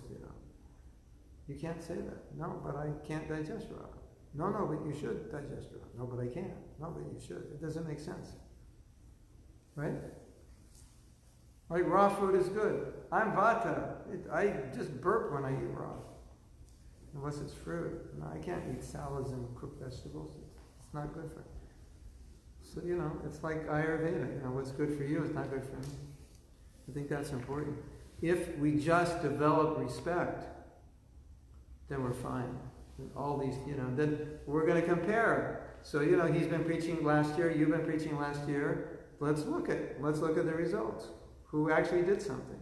You can't say that. No, but I can't digest raw. No, but you should digest raw. No, but I can't. No, but you should. It doesn't make sense. Right? Like raw food is good. I'm Vata. I just burp when I eat raw. Unless it's fruit. No, I can't eat salads and cooked vegetables. It's not good for me. So, it's like Ayurveda. What's good for you is not good for me. I think that's important. If we just develop respect then we're fine. And all these, then we're going to compare. So, he's been preaching last year, you've been preaching last year. Let's look at the results. Who actually did something?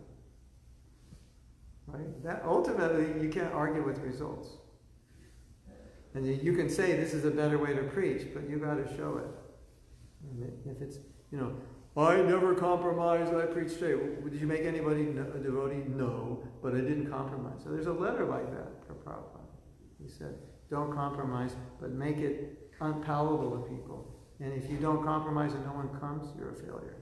Right? That ultimately, you can't argue with results. And you can say this is a better way to preach, but you got to show it. And if it's, I never compromised, I preach straight. Well, did you make anybody a devotee? No, but I didn't compromise. So there's a letter like that for Prabhupada. He said, don't compromise, but make it unpalatable to people. And if you don't compromise and no one comes, you're a failure.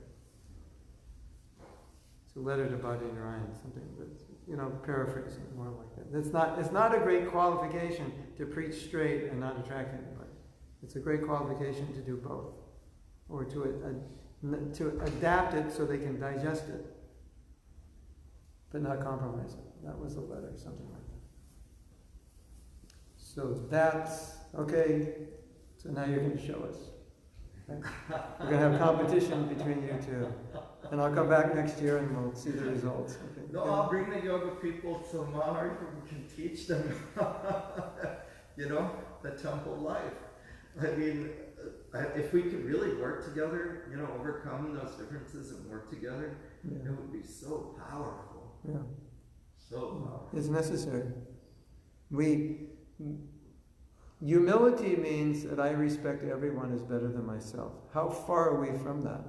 It's a letter to Bhakti Narayan, something that's, paraphrasing more like that. It's not a great qualification to preach straight and not attract anybody. It's a great qualification to do both. Or to adapt it so they can digest it, but not compromise it. That was the letter, something like that. So that's, okay, so now you're going to show us. Okay? We're going to have competition between you two. And I'll come back next year and we'll see the results. Okay? No, I'll bring the yoga people to Maharaj who can teach them, the temple life. I mean, if we could really work together, overcome those differences and work together, it would be so powerful. Yeah. So powerful. It's necessary. Humility means that I respect everyone as better than myself. How far are we from that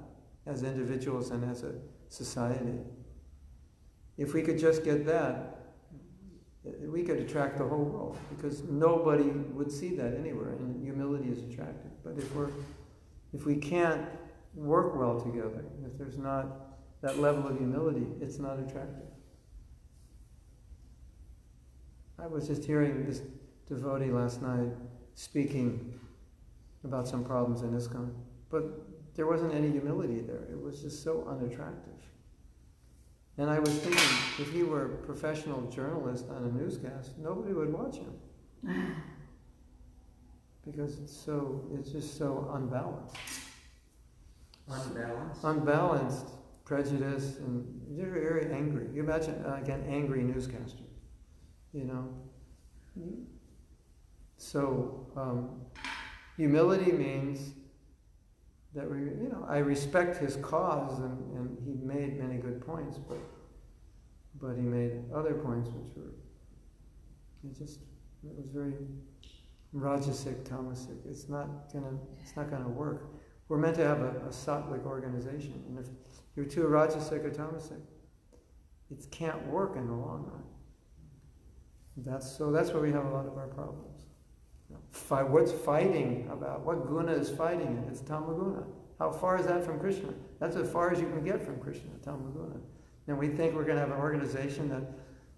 as individuals and as a society? If we could just get that, we could attract the whole world, because nobody would see that anywhere, and humility is attractive. But if we can't work well together, if there's not that level of humility, it's not attractive. I was just hearing this devotee last night speaking about some problems in ISKCON, but there wasn't any humility there. It was just so unattractive. And I was thinking, if he were a professional journalist on a newscast, nobody would watch him. Because it's just so unbalanced. Unbalanced? Unbalanced, prejudice, and very, very angry. You imagine, again, angry newscaster. So, humility means that I respect his cause, and he made many good points, but he made other points which were, it was very rajasic, tamasic. It's not gonna work. We're meant to have a sattvic organization, and if you're too rajasic or tamasic, it can't work in the long run. That's where we have a lot of our problems. What's fighting about? What guna is fighting in? It's tamaguna. How far is that from Krishna? That's as far as you can get from Krishna, tamaguna. And we think we're going to have an organization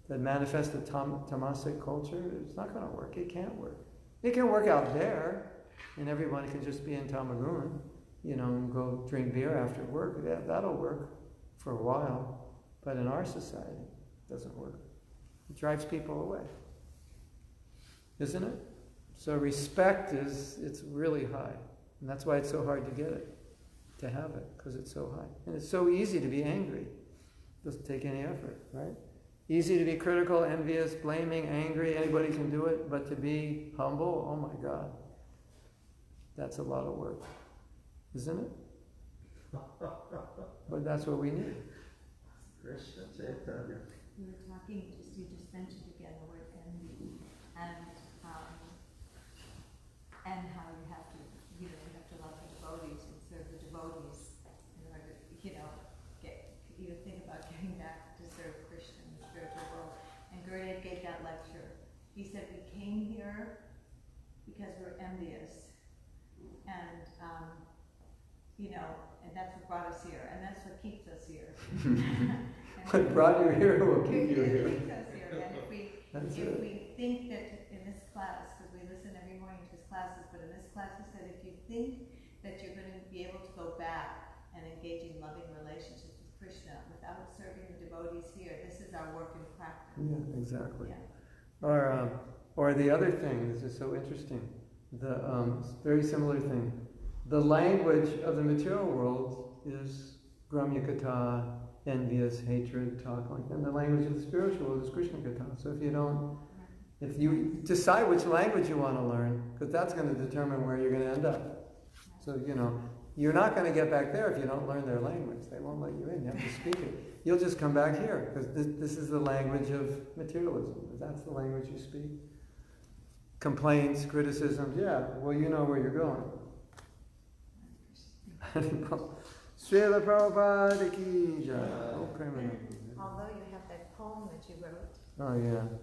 that manifests the tamasic culture. It's not going to work. It can't work. It can work out there, and everyone can just be in tamaguna, and go drink beer after work. That'll work for a while. But in our society, it doesn't work. It drives people away. Isn't it? So respect it's really high. And that's why it's so hard to get it, to have it, because it's so high. And it's so easy to be angry. It doesn't take any effort, right? Easy to be critical, envious, blaming, angry, anybody can do it, but to be humble, oh my God, that's a lot of work. Isn't it? But that's what we need. Krishna Chaitanya. We were talking, you just mentioned again the word envy, and how you have to love the devotees and serve the devotees in order to, think about getting back to serve Krishna in the spiritual world. And Gurudeva gave that lecture. He said, we came here because we're envious, and and that's what brought us here, and that's what keeps us here. What brought you here will keep you here. Keeps us here. And if we think that in this class, because we listen every morning to his classes, but in this class he said, if you think that you're going to be able to go back and engage in loving relationships with Krishna without serving the devotees here, this is our work in practice. Yeah, exactly. Yeah. Or the other thing, this is so interesting, the very similar thing. The language of the material world is gramya kata, envious, hatred, talk like that. And the language of the spiritual world is Krishna kata. So if you don't If you decide which language you want to learn, because that's going to determine where you're going to end up. So, you're not going to get back there if you don't learn their language. They won't let you in. You have to speak it. You'll just come back here, because this is the language of materialism. That's the language you speak. Complaints, criticisms, yeah, well, you know where you're going. Srila Prabhupada ki jai. Although you have that poem that you wrote. Oh, yeah.